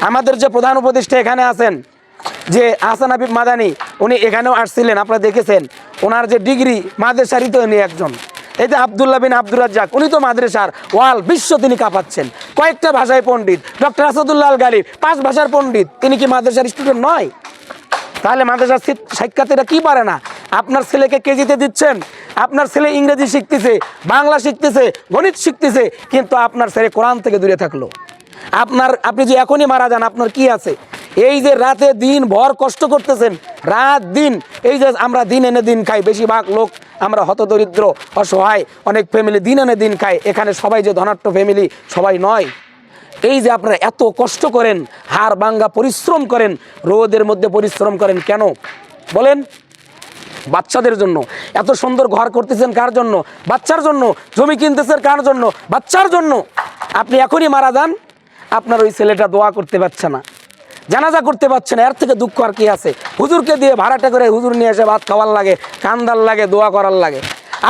Speaker 2: আমাদের যে প্রধান উপদেষ্টা এখানে আছেন, যে আহসান হাবিব মাদানী, উনি এখানেও আসছিলেন, আপনারা দেখেছেন। ওনার যে ডিগ্রি মাদ্রাসারই তো উনি একজন। এই যে আব্দুল্লাহ বিন আব্দুর রাজ্জাক, উনি তো মাদ্রাসার ওয়াল বিশ্ব তিনি কাঁপাচ্ছেন, কয়েকটা ভাষায় পণ্ডিত। ডক্টর আসাদুল্লাহ আল গালিব 5 ভাষার পণ্ডিত, তিনি কি মাদ্রাসার স্টুডেন্ট নয়? তাহলে মাদ্রাসার শিক্ষার্থীরা কি পারে না? আপনার ছেলেকে কেজিতে দিচ্ছেন, আপনার ছেলে ইংরেজি শিখতেছে, বাংলা শিখতেছে, গণিত শিখতেছে, কিন্তু আপনার ছেলে কোরআন থেকে দূরে থাকলো। আপনি যে এখনই মারা যান, আপনার কি আছে? এই যে রাতে দিন ভর কষ্ট করতেছেন, রাত দিন, এই যে আমরা দিন এনে দিন খাই, বেশিরভাগ লোক আমরা হতদরিদ্র অসহায়, অনেক ফ্যামিলি দিন এনে দিন খায়, এখানে সবাই যে ধনাঢ্য ফ্যামিলি সবাই নয়। এই যে আপনারা এত কষ্ট করেন, হাড় ভাঙা পরিশ্রম করেন, রোদের মধ্যে পরিশ্রম করেন কেন বলেন? বাচ্চাদের জন্য। এত সুন্দর ঘর করতেছেন কার জন্য? বাচ্চার জন্য। জমি কিনতেছেন কার জন্য? বাচ্চার জন্য। আপনি এখনই মারা যান, আপনার ওই ছেলেটা দোয়া করতে পারছে না, জানাজা করতে পারছে না, এর থেকে দুঃখ আর কি আছে? হুজুরকে দিয়ে ভাড়াটা করে হুজুর নিয়ে এসে ভাত খাওয়ার লাগে, কান্দার লাগে, দোয়া করার লাগে।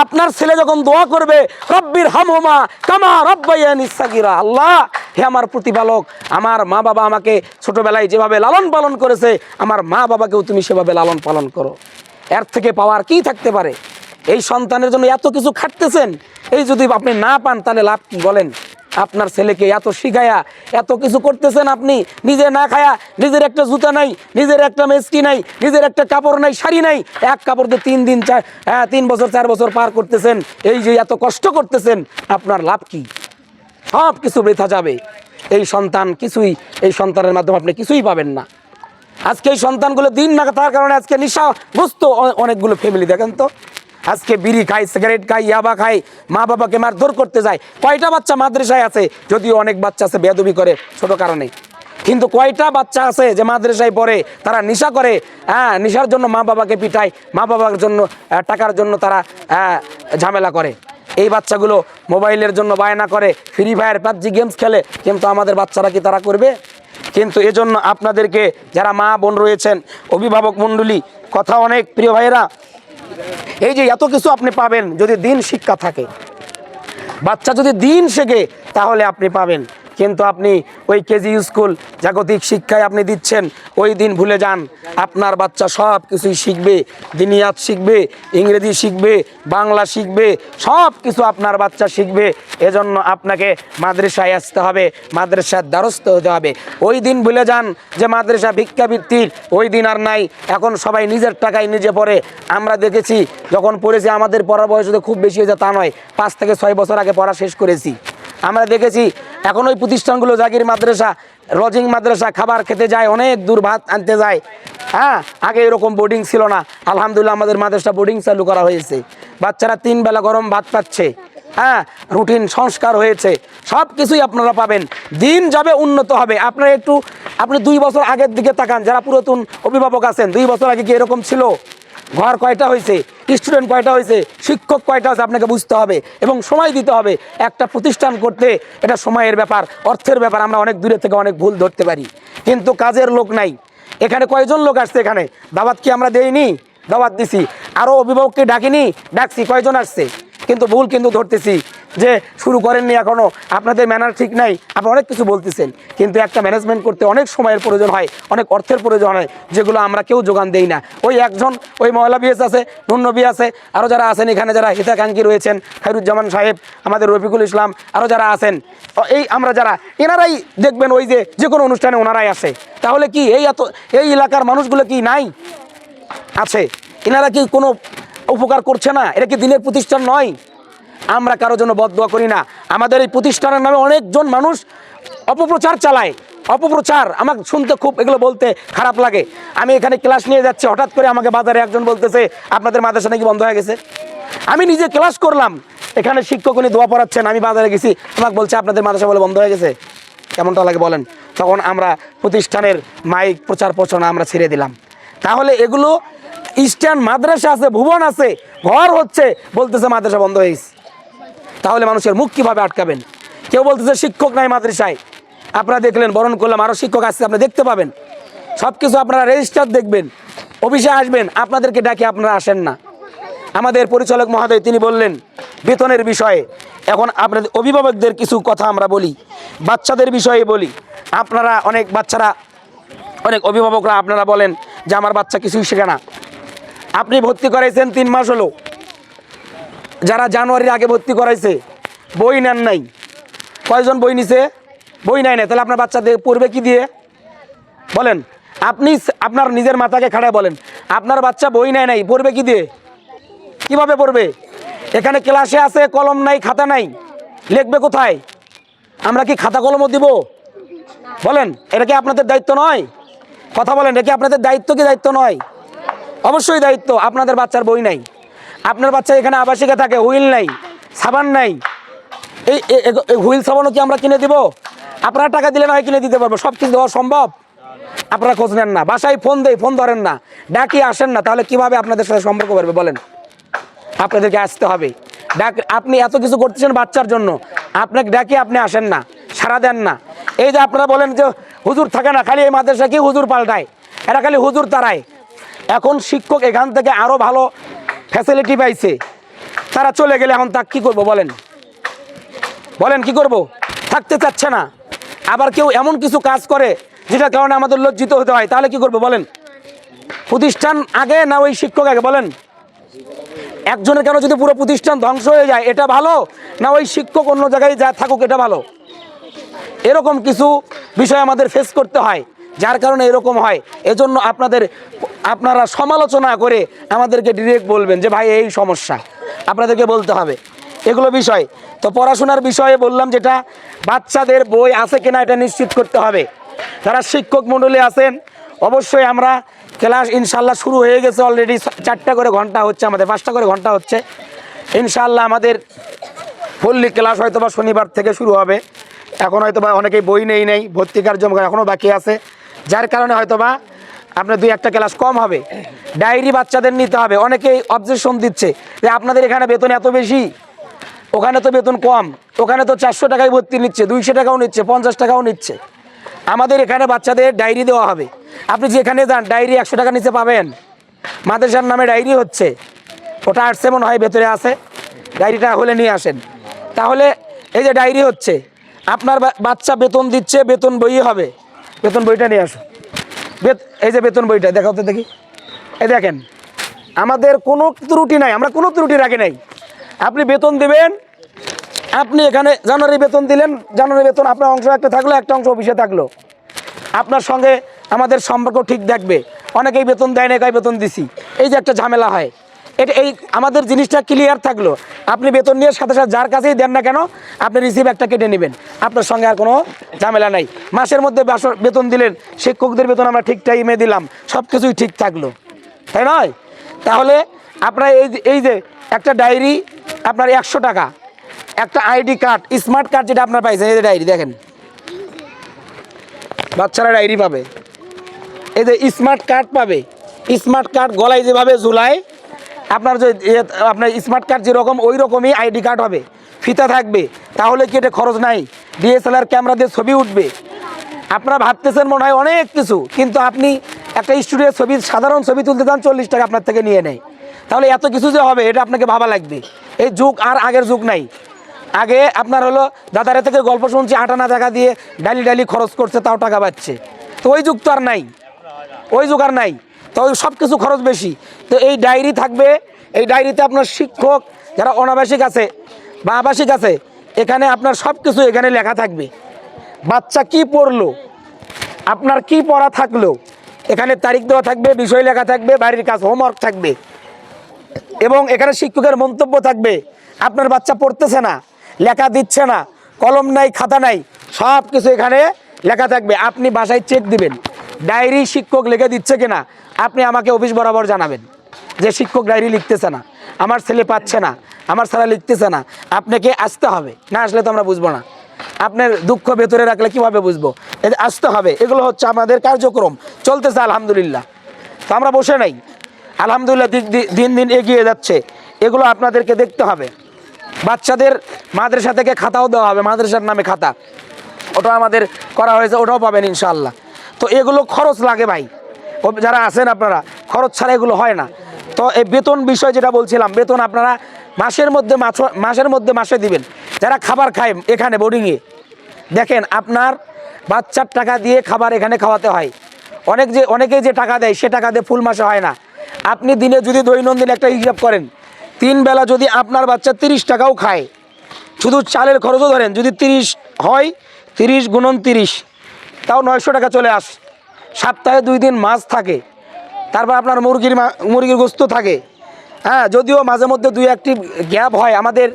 Speaker 2: আপনার ছেলে যখন দোয়া করবে, রব্বির হামহুমা কামা রাব্বায়ানি সাগীরা, আল্লাহ হে আমার প্রতিপালক, আমার মা বাবা আমাকে ছোটবেলায় যেভাবে লালন পালন করেছে, আমার মা বাবাকেও তুমি সেভাবে লালন পালন করো। এর থেকে পাওয়ার কি থাকতে পারে? এই সন্তানের জন্য এত কিছু খাটতেছেন, এই যদি আপনি না পান তাহলে লাভ কি বলেন? আপনার ছেলেকে এত শিখায়া এত কিছু করতেছেন, আপনি নিজে না খায়া, নিজের একটা জুতা নাই, নিজের একটা মেস্টি নাই, নিজের একটা কাপড় নাই, শাড়ি নাই, এক কাপড় দিয়ে 3 বছর 4 বছর পার করতেছেন। এই যে এত কষ্ট করতেছেন, আপনার লাভ কি? সব কিছু বৃথা যাবে। এই সন্তান কিছুই, এই সন্তানের মাধ্যমে আপনি কিছুই পাবেন না। আজকে এই সন্তানগুলো দিন না থাকার কারণে আজকে নেশাগ্রস্ত অনেকগুলো ফ্যামিলি দেখেন তো, আজকে বিড়ি খায়, সিগারেট খায়, ইয়াবা খায়, মা বাবাকে মারধর করতে যায়। কয়টা বাচ্চা মাদ্রাসায় আছে? যদিও অনেক বাচ্চা আছে বেয়াদবি করে ছোট কারণে, কিন্তু কয়টা বাচ্চা আছে যে মাদ্রাসায় পড়ে তারা নেশা করে, নেশার জন্য মা বাবাকে পিটায়, মা বাবার জন্য টাকার জন্য তারা ঝামেলা করে। এই বাচ্চাগুলো মোবাইলের জন্য বায়না করে, ফ্রি ফায়ার পাবজি গেমস খেলে, কিন্তু আমাদের বাচ্চারা কি তারা করবে? কিন্তু এজন্য আপনাদেরকে যারা মা বোন রয়েছেন, অভিভাবক মণ্ডলী, কথা অনেক প্রিয় ভাইয়েরা, এই যে এত কিছু আপনি পাবেন যদি দিন শিক্ষা থাকে, বাচ্চা যদি দিন শেখে তাহলে আপনি পাবেন। কিন্তু আপনি ওই কেজি স্কুল জাগতিক শিক্ষায় আপনি দিচ্ছেন, ওই দিন ভুলে যান। আপনার বাচ্চা সব কিছুই শিখবে, দিনিয়াত শিখবে, ইংরেজি শিখবে, বাংলা শিখবে, সব কিছু আপনার বাচ্চা শিখবে। এজন্য আপনাকে মাদ্রাসায় আসতে হবে, মাদ্রাসার দ্বারস্থ হতে হবে। ওই দিন ভুলে যান যে মাদ্রাসা ভিক্ষাবৃত্তির, ওই দিন আর নাই। এখন সবাই নিজের টাকায় নিজে পড়ে। আমরা দেখেছি যখন পড়েছি, আমাদের পড়ার বয়স যদি খুব বেশি হয়েছে তা নয়, 5 থেকে 6 বছর আগে পড়া শেষ করেছি। আমরা দেখেছি এখন ওই প্রতিষ্ঠানগুলো, জাগির মাদ্রাসা, লজিং মাদ্রাসা, খাবার খেতে যায়, অনেক দূর ভাত আনতে যায়। আগে এরকম বোর্ডিং ছিল না, আলহামদুলিল্লাহ আমাদের মাদ্রাসা বোর্ডিং চালু করা হয়েছে। বাচ্চারা 3 বেলা গরম ভাত পাচ্ছে, রুটিন সংস্কার হয়েছে, সব কিছুই আপনারা পাবেন। দিন যাবে, উন্নত হবে। আপনি 2 বছর আগের দিকে তাকান, যারা পুরাতন অভিভাবক আছেন, 2 বছর আগে কি এরকম ছিল? ঘর কয়টা হয়েছে, স্টুডেন্ট কয়টা হয়েছে, শিক্ষক কয়টা হয়েছে, আপনাকে বুঝতে হবে এবং সময় দিতে হবে। একটা প্রতিষ্ঠান করতে এটা সময়ের ব্যাপার, অর্থের ব্যাপার। আমরা অনেক দূরে থেকে অনেক ভুল ধরতে পারি, কিন্তু কাজের লোক নাই। এখানে কয়জন লোক আসছে? এখানে দাওয়াত কি আমরা দেইনি? দাওয়াত দিছি। আরও অভিভাবককে ডাকছি, কয়জন আসছে? কিন্তু ভুল কিন্তু ধরতেছি যে শুরু করেননি এখনো, আপনাদের ম্যানার ঠিক নাই, আপনি অনেক কিছু বলতেছেন। কিন্তু একটা ম্যানেজমেন্ট করতে অনেক সময়ের প্রয়োজন হয়, অনেক অর্থের প্রয়োজন হয়, যেগুলো আমরা কেউ যোগান দেই না। ওই একজন, ওই মহলা বিএস আছে, নুন্নবী আছে, আরও যারা আছেন এখানে, যারা হিতাকাঙ্ক্ষী রয়েছেন, খায়রুজ্জামান সাহেব, আমাদের রফিকুল ইসলাম, আরও যারা আছেন, এই আমরা যারা, এনারাই দেখবেন ওই যে কোনো অনুষ্ঠানে ওনারাই আসে। তাহলে কি এই এলাকার মানুষগুলো কি নাই? আছে। এনারা কি কোনো উপকার করছে না? এটা কি দিনের প্রতিষ্ঠান নয়? আমরা কারো জন্য বদদোয়া করি না। আমাদের এই প্রতিষ্ঠানের নামে অনেকজন মানুষ অপপ্রচার চালায়। অপপ্রচার আমার শুনতে খুব, এগুলো বলতে খারাপ লাগে। আমি এখানে ক্লাস নিয়ে যাচ্ছি, হঠাৎ করে আমাকে বাজারে একজন বলতেছে আপনাদের মাদ্রাসা নাকি বন্ধ হয়ে গেছে। আমি নিজে ক্লাস করলাম, এখানে শিক্ষক উনি দোয়া পড়াচ্ছেন, আমি বাজারে গেছি, আমাকে বলছে আপনাদের মাদ্রাসা বলে বন্ধ হয়ে গেছে। কেমনটা লাগে বলেন? তখন আমরা প্রতিষ্ঠানের মাইক প্রচার প্রচারণা আমরা ছেড়ে দিলাম। তাহলে এগুলো ইস্টার্ন মাদ্রাসা আছে, ভুবন আছে, ঘর হচ্ছে, বলতেছে মাদ্রাসা বন্ধ হয়ে গেছে। তাহলে মানুষের মুখ কীভাবে আটকাবেন? কেউ বলতেছে শিক্ষক নাই মাদ্রাসায়, আপনারা দেখলেন, বরণ করলাম, আরও শিক্ষক আসছে, আপনি দেখতে পাবেন। সব কিছু আপনারা রেজিস্টার দেখবেন, অফিসে আসবেন, আপনাদেরকে ডাকে আপনারা আসেন না। আমাদের পরিচালক মহোদয় তিনি বললেন বেতনের বিষয়ে। এখন আপনাদের অভিভাবকদের কিছু কথা আমরা বলি, বাচ্চাদের বিষয়ে বলি। আপনারা অনেক অভিভাবকরা আপনারা বলেন যে আমার বাচ্চা কিছুই শেখে না। আপনি ভর্তি করাইছেন 3 মাস হলো, যারা জানুয়ারির আগে ভর্তি করাইছে বই নেন নাই। কয়জন বই নিছে? বই নেয় না। তাহলে আপনার বাচ্চা পড়বে কি দিয়ে বলেন? আপনি আপনার নিজের মাথাকে খাড়ায় বলেন, আপনার বাচ্চা বই নেয় নাই, পড়বে কি দিয়ে? কিভাবে পড়বে? এখানে ক্লাসে আছে, কলম নাই, খাতা নাই, লিখবে কোথায়? আমরা কি খাতা কলমও দিব? বলেন, এটা কি আপনাদের দায়িত্ব নয়?
Speaker 6: কথা বলেন, এটা কি আপনাদের দায়িত্ব কি দায়িত্ব নয়? অবশ্যই দায়িত্ব। আপনাদের বাচ্চার বই নাই, আপনার বাচ্চা এখানে আবাসিকে থাকে, হুইল নাই, সাবান নাই, এই হুইল সাবানও কি আমরা কিনে দিব? আপনারা টাকা দিলে নয় কিনে দিতে পারবো, সব কিছু দেওয়া সম্ভব? আপনারা খোঁজ নেন না, বাসায় ফোন দেয়, ফোন ধরেন না, ডাকি আসেন না, তাহলে কিভাবে আপনাদের সাথে সম্পর্ক করবে বলেন? আপনাদেরকে আসতে হবে। আপনি এত কিছু করতেছেন বাচ্চার জন্য, আপনাকে ডাকি আপনি আসেন না, সাড়া দেন না। এই যে আপনারা বলেন যে হুজুর থাকে না, খালি এই মাদ্রাসা কি হুজুর পাল্টায়, এরা খালি হুজুর তারায়। এখন শিক্ষক এখান থেকে আরও ভালো ফ্যাসিলিটি পাইছে, তারা চলে গেলে এখন তা কী করবো বলেন? বলেন কি করব? থাকতে চাচ্ছে না। আবার কেউ এমন কিছু কাজ করে যেটার কারণে আমাদের লজ্জিত হতে হয়, তাহলে কি করব বলেন? প্রতিষ্ঠান আগে না ওই শিক্ষক আগে বলেন? একজনের কেন যদি পুরো প্রতিষ্ঠান ধ্বংস হয়ে যায় এটা ভালো, না ওই শিক্ষক অন্য জায়গায় যা থাকুক এটা ভালো? এরকম কিছু বিষয় আমাদের ফেস করতে হয়, যার কারণে এরকম হয়। এজন্য আপনারা সমালোচনা করে আমাদেরকে ডিরেক্ট বলবেন যে ভাই এই সমস্যা, আপনাদেরকে বলতে হবে এগুলো বিষয়। তো পড়াশোনার বিষয়ে বললাম, যেটা বাচ্চাদের বই আছে কিনা এটা নিশ্চিত করতে হবে। যারা শিক্ষক মণ্ডলী আছেন, অবশ্যই আমরা ক্লাস ইনশাল্লাহ শুরু হয়ে গেছে অলরেডি, 4টা করে ঘন্টা হচ্ছে, আমাদের 5টা করে ঘন্টা হচ্ছে। ইনশাল্লাহ আমাদের ফুললি ক্লাস হয়তো বা শনিবার থেকে শুরু হবে। এখন হয়তো বা অনেকেই বই নেই, ভর্তি কার্যক্রম এখনও বাকি আছে, যার কারণে হয়তো বা আপনার 2-1টা ক্লাস কম হবে। ডায়েরি বাচ্চাদের নিতে হবে। অনেকেই অবজেকশন দিচ্ছে যে আপনাদের এখানে বেতন এত বেশি, ওখানে তো বেতন কম, ওখানে তো 400 টাকায় ভর্তি নিচ্ছে, 200 টাকাও নিচ্ছে, 50 টাকাও নিচ্ছে। আমাদের এখানে বাচ্চাদের ডায়েরি দেওয়া হবে। আপনি যেখানে যান ডায়েরি 100 টাকা নিচে পাবেন। মাদ্রাসার নামে ডায়েরি হচ্ছে, ওটা আসছে মনে হয় ভেতরে আছে, ডায়েরিটা হলে নিয়ে আসেন। তাহলে এই যে ডায়েরি হচ্ছে, আপনার বাচ্চা বেতন দিচ্ছে, বেতন বই হবে, বেতন বইটা নিয়ে আসুন। এই যে বেতন বইটা দেখাও তো দেখি, এই দেখেন আমাদের কোনো ত্রুটি নাই, আমরা কোনো ত্রুটি রাখি নাই। আপনি বেতন দেবেন, আপনি এখানে জানুয়ারি বেতন দিলেন, জানুয়ারি বেতন আপনার অংশ একটা থাকলো, একটা অংশ অফিসে থাকলো, আপনার সঙ্গে আমাদের সম্পর্ক ঠিক দেখবে। অনেকেই বেতন দেয় না, একাই বেতন দিছি, এই যে একটা ঝামেলা হয়, এই আমাদের জিনিসটা ক্লিয়ার থাকলো। আপনি বেতন নিয়ে সাথে সাথে যার কাছেই দেন না কেন, আপনি রিসিভ একটা কেটে নেবেন, আপনার সঙ্গে আর কোনো ঝামেলা নাই। মাসের মধ্যে বেতন দিলেন, শিক্ষকদের বেতন আমরা ঠিক টাইমে দিলাম, সব কিছুই ঠিক থাকলো, তাই নয়? তাহলে আপনার এই যে একটা ডায়েরি আপনার 100 টাকা, একটা আইডি কার্ড, স্মার্ট কার্ড যেটা আপনার পাইছেন, এই যে ডায়েরি দেখেন, বাচ্চারা ডায়েরি পাবে, এই যে স্মার্ট কার্ড পাবে। স্মার্ট কার্ড গলায় যেভাবে ঝুলায়, আপনার যে আপনার স্মার্ট কার্ড যেরকম ওই রকমই আইডি কার্ড হবে, ফিতা থাকবে। তাহলে কি এটা খরচ নাই? DSLR ক্যামেরা দিয়ে ছবি উঠবে। আপনারা ভাবতেছেন মনে হয় অনেক কিছু, কিন্তু আপনি একটা স্টুডিওর ছবি, সাধারণ ছবি তুলতে যান 40 টাকা আপনার থেকে নিয়ে নেয়। তাহলে এত কিছু যে হবে এটা আপনাকে ভাবা লাগবে। এই যুগ আর আগের যুগ নাই। আগে আপনার হলো দাদারে থেকে গল্প শুনছি, 8 আনা টাকা দিয়ে ডালি খরচ করছে, তাও টাকা পাচ্ছে। তো ওই যুগ তো আর নাই, ওই যুগ আর নাই। তো ওই সব কিছু খরচ বেশি। তো এই ডায়েরি থাকবে, এই ডায়েরিতে আপনার শিক্ষক যারা অনাবাসিক আছে বা আবাসিক আছে, এখানে আপনার সব কিছু এখানে লেখা থাকবে। বাচ্চা কি পড়লো, আপনার কি পড়া থাকলো, এখানে তারিখ দেওয়া থাকবে, বিষয় লেখা থাকবে, বাড়ির কাজ হোমওয়ার্ক থাকবে, এবং এখানে শিক্ষকের মন্তব্য থাকবে। আপনার বাচ্চা পড়তেছে না, লেখা দিচ্ছে না, কলম নাই, খাতা নাই, সব কিছু এখানে লেখা থাকবে। আপনি বাসায় চেক দিবেন, ডায়েরি শিক্ষক লিখে দিচ্ছে কিনা। আপনি আমাকে অফিস বরাবর জানাবেন যে শিক্ষক ডায়েরি লিখতেছে না, আমার ছেলে পাচ্ছে না, আমার ছেলে লিখতেছে না। আপনাকে আসতে হবে, না আসলে তো আমরা বুঝবো না। আপনার দুঃখ ভেতরে রাখলে কীভাবে বুঝবো? আসতে হবে। এগুলো হচ্ছে আমাদের কার্যক্রম চলতেছে আলহামদুলিল্লাহ। তো আমরা বসে নাই, আলহামদুলিল্লাহ দিন দিন এগিয়ে যাচ্ছে। এগুলো আপনাদেরকে দেখতে হবে। বাচ্চাদের মাদ্রাসা থেকে খাতাও দেওয়া হবে, মাদ্রাসার নামে খাতা, ওটাও আমাদের করা হয়েছে, ওটাও পাবেন ইনশাআল্লাহ। তো এগুলো খরচ লাগে ভাই, যারা আছেন আপনারা, খরচ ছাড়া এগুলো হয় না। তো এই বেতন বিষয় যেটা বলছিলাম, বেতন আপনারা মাসের মধ্যে মাসে দিবেন। যারা খাবার খায় এখানে বোর্ডিংয়ে, দেখেন আপনার বাচ্চার টাকা দিয়ে খাবার এখানে খাওয়াতে হয়। অনেকে যে টাকা দেয় সে টাকা দিয়ে ফুল মাসে হয় না। আপনি দিনে যদি দৈনন্দিন একটা হিসাব করেন, 3 বেলা যদি আপনার বাচ্চা 30 টাকাও খায়, শুধু চালের খরচও ধরেন, যদি 30 হয়, 30 গুণন 30, তাও 900 টাকা চলে আসে। সপ্তাহে 2 দিন মাছ থাকে, তারপর আপনার মুরগির গোস্ত থাকে। হ্যাঁ, যদিও মাঝে মধ্যে 2-1টি গ্যাপ হয়, আমাদের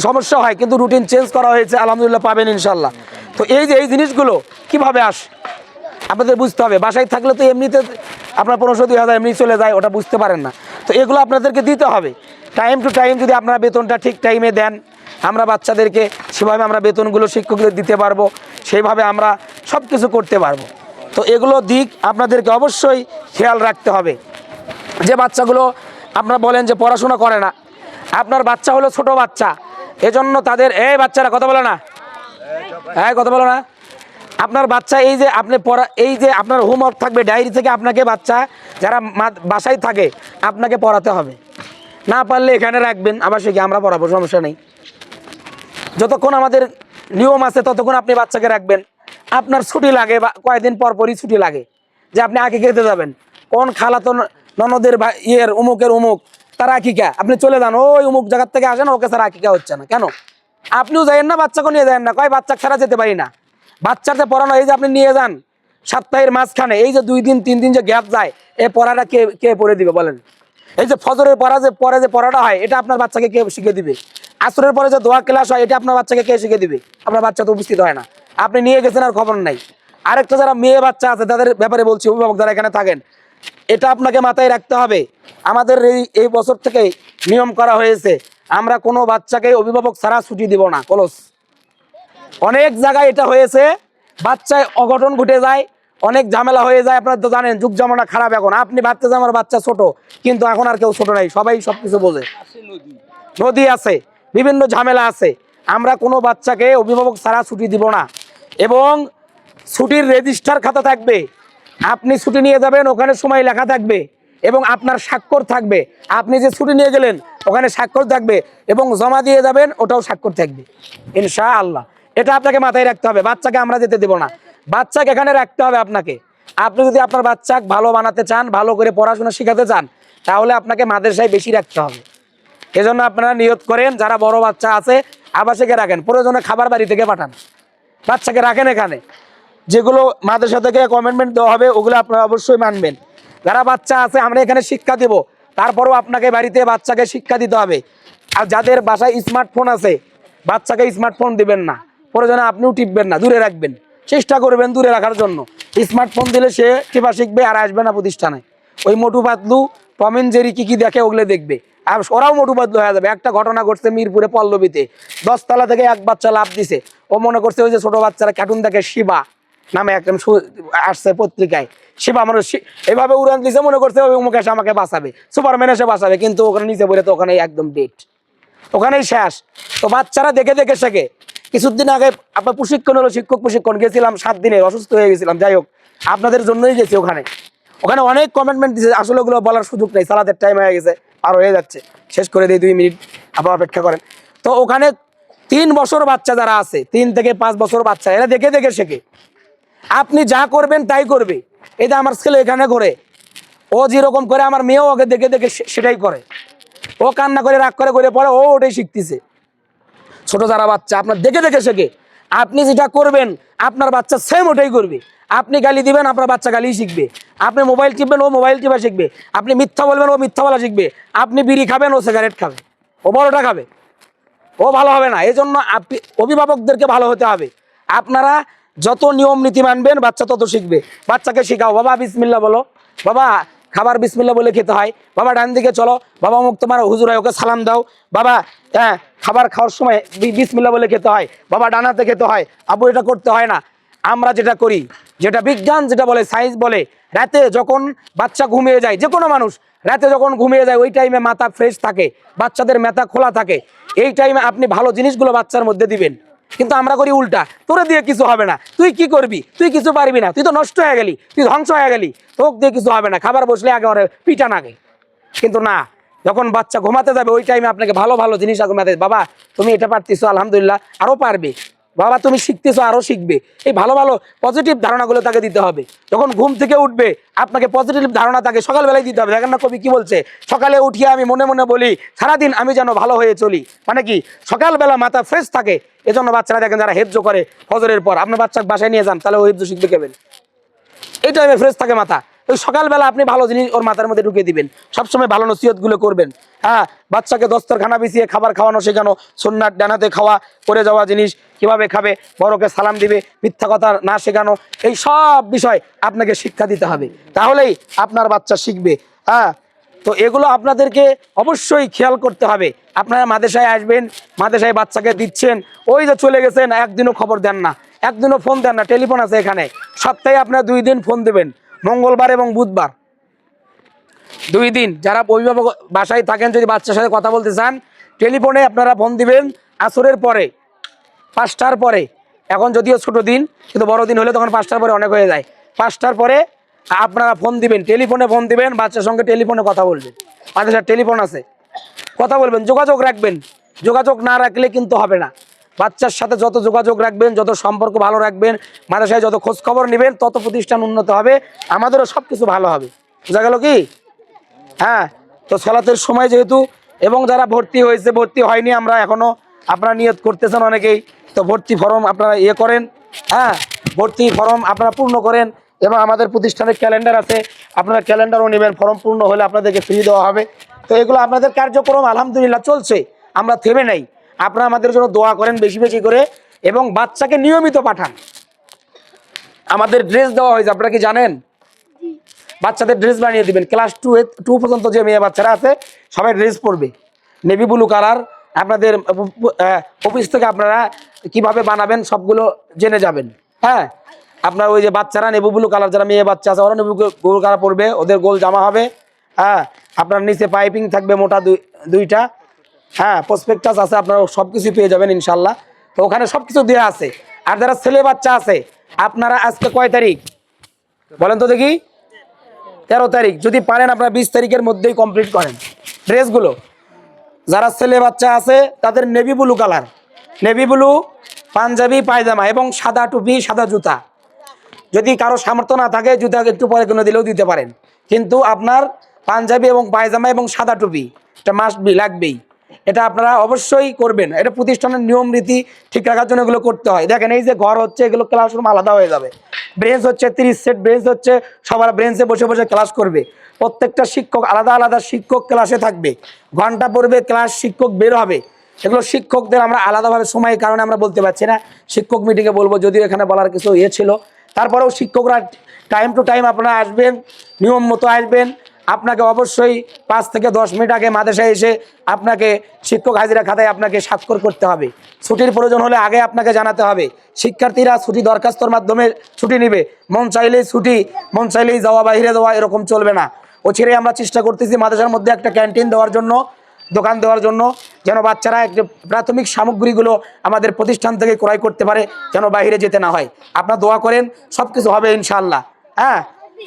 Speaker 6: সমস্যা হয়, কিন্তু রুটিন চেঞ্জ করা হয়েছে, আলহামদুলিল্লাহ পাবেন ইনশাল্লাহ। তো এই যে এই জিনিসগুলো কিভাবে আসে, আপনাদের বুঝতে হবে। বাসায় থাকলে তো এমনিতে আপনার 1500-2000 এমনি চলে যায়, ওটা বুঝতে পারেন না। তো এগুলো আপনাদেরকে দিতে হবে টাইম টু টাইম। যদি আপনারা বেতনটা ঠিক টাইমে দেন, আমরা বাচ্চাদেরকে সেভাবে আমরা বেতনগুলো শিক্ষকদের দিতে পারবো, সেইভাবে আমরা সব কিছু করতে পারবো। তো এগুলো দিক আপনাদেরকে অবশ্যই খেয়াল রাখতে হবে। যে বাচ্চাগুলো আপনারা বলেন যে পড়াশোনা করে না, আপনার বাচ্চা হলো ছোট বাচ্চা, এজন্য তাদের এই বাচ্চারা কথা বলে না, হ্যাঁ কথা বলো না। আপনার বাচ্চা এই যে আপনি পড়া, এই যে আপনার হোমওয়ার্ক থাকবে ডায়েরি থেকে, আপনাকে বাচ্চা যারা বাসায় থাকে আপনাকে পড়াতে হবে। না পারলে এখানে রাখবেন, আবার সে কি আমরা পড়াবো, সমস্যা নেই। যতক্ষণ আমাদের নিয়ম আছে ততক্ষণ আপনি বাচ্চাকে রাখবেন। আপনার ছুটি লাগে বা কয়েকদিন পর পরই ছুটি লাগে, যে আপনি আঁকি খেতে যাবেন, কোন খালাতো ননদের ইয়ের উমুকের উমুক তার আঁকিকা, আপনি চলে যান, ওই উমুক জায়গার থেকে আসেন, ওকে স্যার আঁকিকা হচ্ছে না কেন? আপনিও যাইেন না, বাচ্চাকে নিয়ে যান না, কয় বাচ্চা ছাড়া যেতে পারি না। বাচ্চার যে পড়ানো, এই যে আপনি নিয়ে যান সপ্তাহের মাঝখানে, এই যে 2 দিন 3 দিন যে গ্যাপ যায়, এই পড়াটা কে কে পড়ে দিবে বলেন? এই যে ফজরের পড়া যে পরে যে পড়াটা হয়, এটা আপনার বাচ্চাকে কে শিখে দিবে? আসরের পরে যে দোয়া ক্লাস হয়, এটা আপনার বাচ্চাকে কে শিখে দিবে? আপনার বাচ্চা তো উপস্থিত হয় না, আপনি নিয়ে গেছেন আর খবর নাই। আরেকটা যারা মেয়ে বাচ্চা আছে তাদের ব্যাপারে বলছি, অভিভাবক যারা এখানে থাকেন, এটা আপনাকে মাথায় রাখতে হবে। আমাদের এই বছর থেকে নিয়ম করা হয়েছে, আমরা কোনো বাচ্চাকে অভিভাবক ছাড়া ছুটি দিব না। কলস অনেক জায়গায় এটা হয়েছে, বাচ্চায় অঘটন ঘটে যায়, অনেক ঝামেলা হয়ে যায়। আপনারা তো জানেন যুগ জামানা খারাপ এখন। আপনি ভাবতেছেন আমার বাচ্চা ছোট, কিন্তু এখন আর কেউ ছোট নাই, সবাই সবকিছু বোঝে। নদী আছে, বিভিন্ন ঝামেলা আছে। আমরা কোনো বাচ্চাকে অভিভাবক ছাড়া ছুটি দিব না। এবং ছুটির রেজিস্টার খাতা থাকবে, আপনি ছুটি নিয়ে যাবেন, ওখানে সময় লেখা থাকবে এবং আপনার স্বাক্ষর থাকবে। আপনি যে ছুটি নিয়ে গেলেন ওখানে স্বাক্ষর থাকবে এবং জমা দিয়ে যাবেন, ওটাও স্বাক্ষর থাকবে ইনশাআল্লাহ। এটা আপনাকে মাথায় রাখতে হবে। বাচ্চাকে আমরা যেতে দেব না, বাচ্চাকে এখানে রাখতে হবে আপনাকে। আপনি যদি আপনার বাচ্চাকে ভালো বানাতে চান, ভালো করে পড়াশোনা শেখাতে চান, তাহলে আপনাকে মাদ্রাসায় বেশি রাখতে হবে। এজন্য আপনারা নিয়ত করেন, যারা বড় বাচ্চা আছে আবাসিকে রাখেন, প্রয়োজনে খাবার বাড়ি থেকে পাঠান, বাচ্চাকে রাখেন এখানে। যেগুলো মাদ্রাসা থেকে কমিটমেন্ট দেওয়া হবে ওগুলো আপনারা অবশ্যই মানবেন। যারা বাচ্চা আছে আমরা এখানে শিক্ষা দেব, তারপরেও আপনাকে বাড়িতে বাচ্চাকে শিক্ষা দিতে হবে। আর যাদের বাসায় স্মার্টফোন আছে, বাচ্চাকে স্মার্টফোন দিবেন না, প্রয়োজনে আপনিও টিপবেন না, দূরে রাখবেন, চেষ্টা করবেন দূরে রাখার জন্য। স্মার্টফোন দিলে সে টিপা শিখবে আর আসবে না প্রতিষ্ঠানে। ওই Motu Patlu Tom and Jerry কী দেখে ওগুলো দেখবে, আর ওরাও মোটু পাতলু হয়ে যাবে। একটা ঘটনা ঘটছে মিরপুরে পল্লবীতে, 10 তলা থেকে এক বাচ্চা লাফ দিছে। ও মনে করছে ওই যে ছোট বাচ্চারা কার্টুন দেখে, শিবা নামে একদম আসছে পত্রিকায়, শিবা মানুষ এভাবে উড়ান দিছে, মনে করছে ওই মুখে এসে আমাকে বাঁচাবে, সুপারম্যান এসে বাঁচাবে, কিন্তু ওখানে নিচে পড়ে তো ওখানে একদম ডেট, ওখানেই শেষ। তো বাচ্চারা দেখে দেখে শেখে। কিছুদিন আগে আপনার প্রশিক্ষণ হলো, শিক্ষক প্রশিক্ষণ, গেছিলাম 7 দিনে, অসুস্থ হয়ে গেছিলাম। যাই হোক, আপনাদের জন্যই গেছি। ওখানে অনেক কমিটমেন্ট দিয়েছে, আসলে ওগুলো বলার সুযোগ নেই, সালাদের টাইম হয়ে গেছে, আর হয়ে যাচ্ছে, শেষ করে দিই 2 মিনিট, আবার অপেক্ষা করেন। তো ওখানে 3 বছর বাচ্চা যারা আছে, 3 থেকে 5 বছর বাচ্চা, এরা দেখে দেখে শেখে। আপনি যা করবেন তাই করবে। এই যে আমার ছেলে এখানে করে, ও যেরকম করে আমার মেয়েও ওকে দেখে দেখে সেটাই করে। ও কান্না করে রাগ করে করে পড়ে, ও ওটাই শিখতেছে। ছোট যারা বাচ্চা আপনার দেখে দেখে শেখে। আপনি যেটা করবেন আপনার বাচ্চা সেম ওটাই করবে। আপনি গালি দিবেন, আপনার বাচ্চা গালি শিখবে। আপনি মোবাইল টিপবেন, ও মোবাইল টিপা শিখবে। আপনি মিথ্যা বলবেন, ও মিথ্যা বলা শিখবে। আপনি বিড়ি খাবেন, ও সিগারেট খাবে। ও বড়টা খাবে, ও ভালো হবে না। এই জন্য আপনি অভিভাবকদেরকে ভালো হতে হবে। আপনারা যত নিয়ম নীতি মানবেন বাচ্চা তত শিখবে। বাচ্চাকে শেখাও, বাবা বিসমিল্লাহ বলো, বাবা খাবার বিসমিল্লাহ বলে খেতে হয়, বাবা ডান দিকে চলো, বাবা মুখ তোমার হুজুর হয় ওকে সালাম দাও, বাবা হ্যাঁ খাবার খাওয়ার সময় বিসমিল্লাহ বলে খেতে হয়, বাবা ডান হাতে খেতে হয়, আবু এটা করতে হয় না। আমরা যেটা করি, যেটা বিজ্ঞান যেটা বলে, সায়েন্স বলে, রাতে যখন বাচ্চা ঘুমিয়ে যায়, যে কোনো মানুষ রাতে যখন ঘুমিয়ে যায় ওই টাইমে মাথা ফ্রেশ থাকে, বাচ্চাদের মাথা খোলা থাকে। এই টাইমে আপনি ভালো জিনিসগুলো বাচ্চার মধ্যে দিবেন। কিন্তু আমরা করি উল্টা, তোরে দিয়ে কিছু হবে না, তুই কি করবি, তুই কিছু পারবি না, তুই তো নষ্ট হয়ে গেলি, তুই ধ্বংস হয়ে গেলি, তোকে দিয়ে কিছু হবে না, খাবার বসলে একেবারে পিটা নাগে। কিন্তু না, যখন বাচ্চা ঘুমাতে যাবে ওই টাইমে আপনাকে ভালো ভালো জিনিস ঘুমাতে, বাবা তুমি এটা পারতেছো আলহামদুলিল্লাহ, আরও পারবে, বাবা তুমি শিখতেছো আরও শিখবে। এই ভালো ভালো পজিটিভ ধারণাগুলো তাকে দিতে হবে। যখন ঘুম থেকে উঠবে আপনাকে পজিটিভ ধারণা তাকে সকালবেলায় দিতে হবে। দেখেন না কবি কি বলছে, সকালে উঠিয়ে আমি মনে মনে বলি সারাদিন আমি যেন ভালো হয়ে চলি। মানে কি, সকালবেলা মাথা ফ্রেশ থাকে। এজন্য বাচ্চারা দেখেন যারা হেফজ করে ফজরের পর, আপনার বাচ্চাকে বাসায় নিয়ে যান, তাহলে ও হেফজ শিখবে কেবেন। এই টাইমে ফ্রেশ থাকে মাথা, ওই সকালবেলা আপনি ভালো জিনিস ওর মাথার মধ্যে ঢুকিয়ে দিবেন, সবসময় ভালো নসিহতগুলো করবেন। হ্যাঁ, বাচ্চাকে দস্তরখানা বিছিয়ে খাবার খাওয়ানো শেখানো, সুন্নাত ডানাতে খাওয়া, করে যাওয়া জিনিস, কিভাবে খাবে, বড়কে সালাম দিবে, মিথ্যা কথা না শেখানো, এই সব বিষয় আপনাকে শিক্ষা দিতে হবে, তাহলেই আপনার বাচ্চা শিখবে। হ্যাঁ, তো এগুলো আপনাদেরকে অবশ্যই খেয়াল করতে হবে। আপনারা মাদ্রাসায় আসবেন, মাদ্রাসায় বাচ্চাকে দিচ্ছেন, ওই যে চলে গেছেন, একদিনও খবর দেন না, একদিনও ফোন দেন না। টেলিফোন আছে এখানে, সপ্তাহে আপনারা 2 দিন ফোন দেবেন, মঙ্গলবার এবং বুধবার, 2 দিন। যারা অভিভাবক বাসায় থাকেন, যদি বাচ্চার সাথে কথা বলতে চান, টেলিফোনে আপনারা ফোন দিবেন আসরের পরে, 5টার পরে। এখন যদিও ছোট দিন, কিন্তু বড় দিন হলে তখন 5টার পরে অনেক হয়ে যায়। 5টার পরে আপনারা ফোন দিবেন, টেলিফোনে ফোন দিবেন, বাচ্চার সঙ্গে টেলিফোনে কথা বলবেন। মাদ্রাসার টেলিফোন আছে, কথা বলবেন, যোগাযোগ রাখবেন। যোগাযোগ না রাখলে কিন্তু হবে না। বাচ্চার সাথে যত যোগাযোগ রাখবেন, যত সম্পর্ক ভালো রাখবেন, মাদ্রাসায় যত খোঁজ খবর নেবেন, তত প্রতিষ্ঠান উন্নত হবে, আমাদেরও সব কিছু ভালো হবে। বোঝা গেল কি? হ্যাঁ, তো সালাতের সময় যেহেতু, এবং যারা ভর্তি হয়েছে, ভর্তি হয়নি আমরা এখনও, আপনারা নিয়ত করতেছেন অনেকেই, তো ভর্তি ফর্ম আপনারা করেন। হ্যাঁ, ভর্তি ফর্ম আপনারা পূর্ণ করেন, এবং আমাদের প্রতিষ্ঠানের ক্যালেন্ডার আছে, আপনারা ক্যালেন্ডারও নেবেন। ফর্ম পূর্ণ হলে আপনাদেরকে ফ্রি দেওয়া হবে। তো এগুলো আপনাদের কার্যক্রম আলহামদুলিল্লাহ চলছে, আমরা থেমে নাই। আপনারা আমাদের জন্য দোয়া করেন বেশি বেশি করে, এবং বাচ্চাকে নিয়মিত পাঠান। আমাদের ড্রেস দেওয়া হয়েছে, আপনারা কি জানেন? বাচ্চাদের ড্রেস বানিয়ে দিবেন। ক্লাস 2 পর্যন্ত যে মেয়ে বাচ্চারা আছে সবাই ড্রেস পরবে, নেভি ব্লু কালার। আপনাদের অফিস থেকে আপনারা কিভাবে বানাবেন সবগুলো জেনে যাবেন। হ্যাঁ, আপনার ওই যে বাচ্চারা নেভি ব্লু কালার, যারা মেয়ে বাচ্চা আছে ওরা নেভি ব্লু কালার পরবে, ওদের গোল জামা হবে। হ্যাঁ, আপনার নিচে পাইপিং থাকবে মোটা 2টা। হ্যাঁ, প্রসপেক্টাস আছে, আপনারা সব কিছু পেয়ে যাবেন ইনশাল্লাহ। তো ওখানে সব কিছু দেওয়া আছে। আর যারা ছেলে বাচ্চা আছে, আপনারা আজকে কয় তারিখ বলেন তো দেখি? 13 তারিখ। যদি পারেন আপনারা 20 তারিখের মধ্যেই কমপ্লিট করেন ড্রেসগুলো। যারা ছেলে বাচ্চা আছে তাদের navy blue colour, navy blue panjabi পায়জামা এবং সাদা টুপি, সাদা জুতা। যদি কারো সামর্থ্য না থাকে, জুতা একটু পরে কিনে দিলেও দিতে পারেন, কিন্তু আপনার পাঞ্জাবি এবং পায়জামা এবং সাদা টুপি এটা মাস্ট বি, লাগবেই। এটা আপনারা অবশ্যই করবেন। এটা প্রতিষ্ঠানের নিয়ম রীতি ঠিক রাখার জন্য এগুলো করতে হয়। দেখেন, এই যে ঘর হচ্ছে, এগুলো ক্লাসরুম আলাদা হয়ে যাবে। ব্রেঞ্চ হচ্ছে 30 সেট ব্রেঞ্চ হচ্ছে, সবার ব্রেঞ্চে বসে বসে ক্লাস করবে। প্রত্যেকটা শিক্ষক আলাদা আলাদা শিক্ষক ক্লাসে থাকবে, ঘন্টা পড়বে, ক্লাস শিক্ষক বের হবে। এগুলো শিক্ষকদের আমরা আলাদাভাবে সময়ের কারণে আমরা বলতে পারছি না, শিক্ষক মিটিংয়ে বলবো, যদিও এখানে বলার কিছু ছিল। তারপরেও শিক্ষকরা টাইম টু টাইম আপনারা আসবেন, নিয়ম মতো আসবেন। আপনাকে অবশ্যই 5 থেকে 10 মিনিট আগে মাদ্রাসায় এসে আপনাকে শিক্ষক হাজিরা খাতায় আপনাকে স্বাক্ষর করতে হবে। ছুটির প্রয়োজন হলে আগে আপনাকে জানাতে হবে। শিক্ষার্থীরা ছুটি দরখাস্তর মাধ্যমে ছুটি নেবে, মন চাইলেই ছুটি, মন চাইলেই যাওয়া, বাইরে যাওয়া, এরকম চলবে না। ও ছেড়ে আমরা চেষ্টা করতেছি মাদ্রাসার মধ্যে একটা ক্যান্টিন দেওয়ার জন্য, দোকান দেওয়ার জন্য, যেন বাচ্চারা একটু প্রাথমিক সামগ্রীগুলো আমাদের প্রতিষ্ঠান থেকে ক্রয় করতে পারে, যেন বাইরে যেতে না হয়। আপনারা দোয়া করেন, সব কিছু হবে ইনশাআল্লাহ। হ্যাঁ,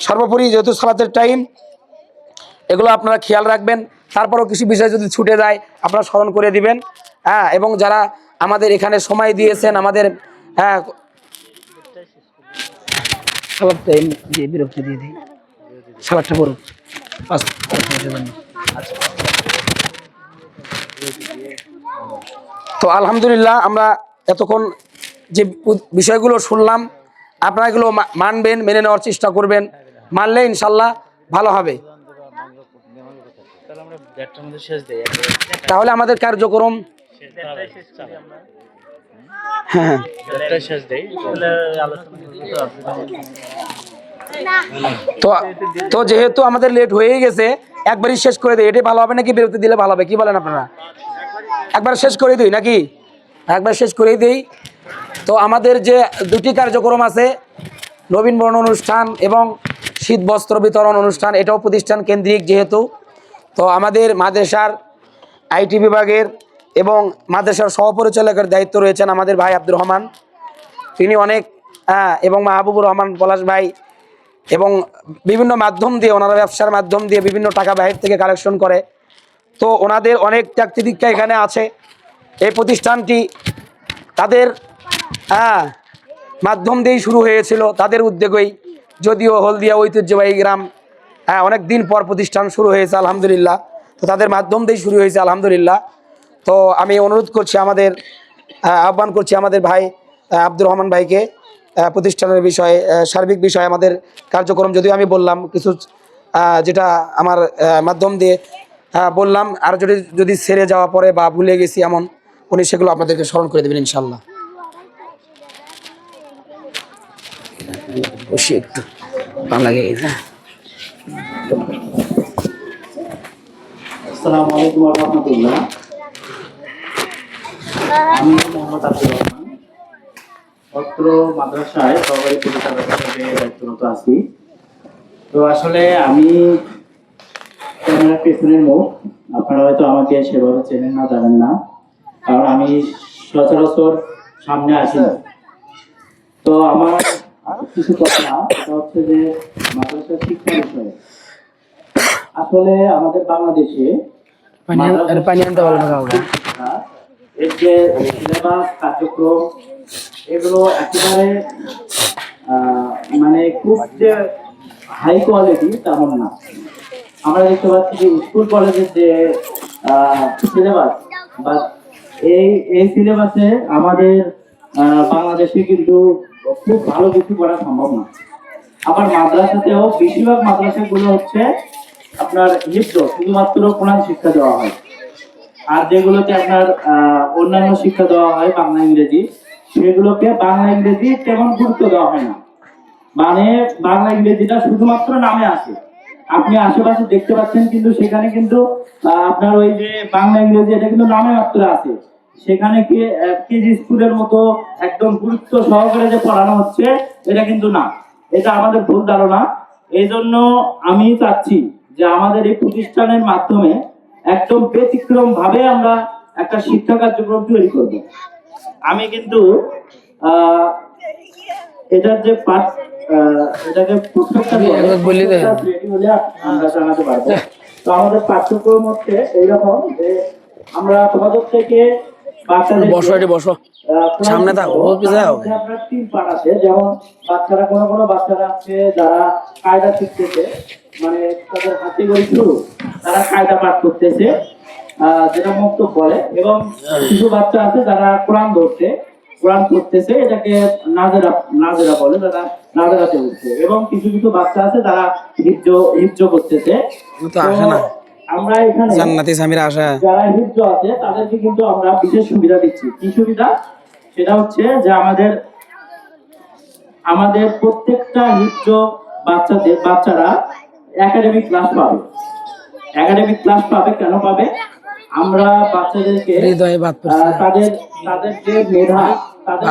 Speaker 6: সর্বোপরি যেহেতু সালাতের টাইম, এগুলো আপনারা খেয়াল রাখবেন। তারপরও কিছু বিষয় যদি ছুটে যায় আপনারা স্মরণ করে দিবেন। হ্যাঁ, এবং যারা আমাদের এখানে সময় দিয়েছেন, আমাদের সালাদটা দিয়ে বিরক্তি দিয়ে দিই, সালাদটা করুন। তো আলহামদুলিল্লাহ, আমরা এতক্ষণ যে বিষয়গুলো শুনলাম, আপনারা এগুলো মানবেন, মেনে নেওয়ার চেষ্টা করবেন। মানলে ইনশাল্লাহ ভালো হবে। তাহলে আমাদের কার্যক্রম তো যেহেতু আমাদের লেট হয়ে গেছে, একবারই শেষ করে দিই। এটাই ভালো হবে নাকি বিরতি দিলে ভালো হবে? কি বলেন আপনারা? একবার শেষ করে দিই নাকি? একবার শেষ করেই দিই। তো আমাদের যে 2টি কার্যক্রম আছে, নবীন বরণ অনুষ্ঠান এবং শীত বস্ত্র বিতরণ অনুষ্ঠান, এটাও প্রতিষ্ঠান কেন্দ্রিক যেহেতু। তো আমাদের মাদ্রাসার আইটি বিভাগের এবং মাদ্রাসার সহপরিচালকের দায়িত্ব রয়েছেন আমাদের ভাই আব্দুর রহমান, তিনি অনেক, এবং মাহবুবুর রহমান পলাশ ভাই, এবং বিভিন্ন মাধ্যম দিয়ে, ওনারা ব্যবসার মাধ্যম দিয়ে বিভিন্ন টাকা বাইরে থেকে কালেকশন করে। তো ওনাদের অনেক ত্যাগ তিতিক্ষা এখানে আছে। এই প্রতিষ্ঠানটি তাদের মাধ্যম দিয়েই শুরু হয়েছিল, তাদের উদ্যোগেই, যদিও হলদিয়া ঐতিহ্যবাহী গ্রাম, অনেক দিন পর প্রতিষ্ঠান শুরু হয়েছে আলহামদুলিল্লাহ। তো তাদের মাধ্যম দিয়েই শুরু হয়েছে আলহামদুলিল্লাহ। তো আমি অনুরোধ করছি, আহ্বান করছি আমাদের ভাই আব্দুর রহমান ভাইকে প্রতিষ্ঠানের বিষয়ে, সার্বিক বিষয়ে আমাদের কার্যক্রম, যদিও আমি বললাম কিছু, যেটা আমার মাধ্যম দিয়ে বললাম, আর যদি ছেড়ে যাওয়া পরে বা ভুলে গেছি এমন, উনি সেগুলো আপনাদেরকে স্মরণ করে দেবেন ইনশাল্লাহ। বসি একটু ভালো লাগে না।
Speaker 7: আসসালামু আলাইকুম ওয়া রাহমাতুল্লাহ। আমি মোহাম্মদ আব্দুর রহমান, অত্র মাদ্রাসায় সহকারী পরিচালক হিসেবে দায়িত্বরত আছি। তো আসলে আমি ক্যামেরার পেছনের মুখ, আপনারা হয়তো আমাকে সেভাবে চেনেন না, জানেন না, কারণ আমি সচরাচর সামনে আসি না। তো আমার কিছু কথা, সেটা হচ্ছে যে মাদ্রাসার শিক্ষা বিষয়ে আসলে আমাদের বাংলাদেশে এর যে সিলেবাস, কার্যক্রম, এগুলো একেবারে মানে খুব যে হাই কোয়ালিটি তেমন না। আমরা দেখতে পাচ্ছি যে স্কুল কলেজের যে সিলেবাস বা এই সিলেবাসে আমাদের বাংলাদেশে কিন্তু খুব ভালো কিছু করা সম্ভব না। আবার মাদ্রাসাতেও বেশিরভাগ মাদ্রাসাগুলো হচ্ছে আপনার হিফজ, শুধুমাত্র কোরআন শিক্ষা দেওয়া হয়। আর যেগুলোতে আপনার অন্যান্য শিক্ষা দেওয়া হয় বাংলা ইংরেজি, সেগুলোকে বাংলা ইংরেজি তেমন গুরুত্ব দেওয়া হয় না। মানে বাংলা ইংরেজিটা শুধুমাত্র নামে আছে, আপনি আশেপাশে দেখতে পাচ্ছেন, কিন্তু সেখানে কিন্তু আপনার ওই যে বাংলা ইংরেজি এটা কিন্তু নামে মাত্র আছে। সেখানে কি কেজি স্কুলের মতো একদম গুরুত্ব সহকারে যে পড়ানো হচ্ছে এটা কিন্তু না, এটা আমাদের ভুল ধারণা। এই জন্য আমি চাচ্ছি যে আমাদের এই প্রতিষ্ঠানের মাধ্যমে একদম ব্যতিক্রম ভাবে আমরা একটা শিক্ষা কার্যক্রম তৈরি করব। আমি কিন্তু এটার যে এটাকে আমরা জানাতে পারবো। তো আমাদের পাঠ্যক্রম হচ্ছে এইরকম যে আমরা তোমাদের থেকে
Speaker 6: সামনে
Speaker 7: আপনার 3 পাঠ আছে। যেমন বাচ্চারা কোনো বাচ্চারা আছে যারা কায়দা শিখতেছে, মানে তাদের হাতে গড়ি শুরু, তারা কায়দা পাঠ করতেছে, যেটা মক্তব বলে। এবং কিছু বাচ্চা আছে যারা কোরআন পড়তেছে, এটাকে নাজেরা বলে, যারা নাজেরাতে উঠছে। এবং কিছু বাচ্চা আছে যারা হিফজ করতেছে। আমরা এখানে যারা হিফজ আছে তাদেরকে কিন্তু আমরা বিশেষ সুবিধা দিচ্ছি। কি সুবিধা? সেটা হচ্ছে যে আমাদের প্রত্যেকটা হিফজ বাচ্চারা একাডেমিক ক্লাস পাবে। কেন পাবে? আমরা বাচ্চাদেরকে তাদের যে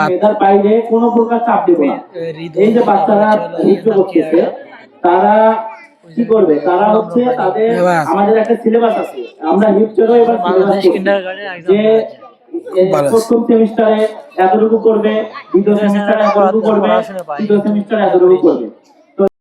Speaker 7: মেধার বাইরে কোনো প্রকার চাপ দেব না। এই যে বাচ্চারা হিফজ করতেছে, তারা কি করবে? তারা হচ্ছে আমাদের একটা সিলেবাস আছে, আমরা হিফজেরও এবার যে প্রথম সেমিস্টারে এতটুকু করবে, দ্বিতীয় সেমিস্টারে এতটুকু করবে, তৃতীয় সেমিস্টারে এতটুকু করবে।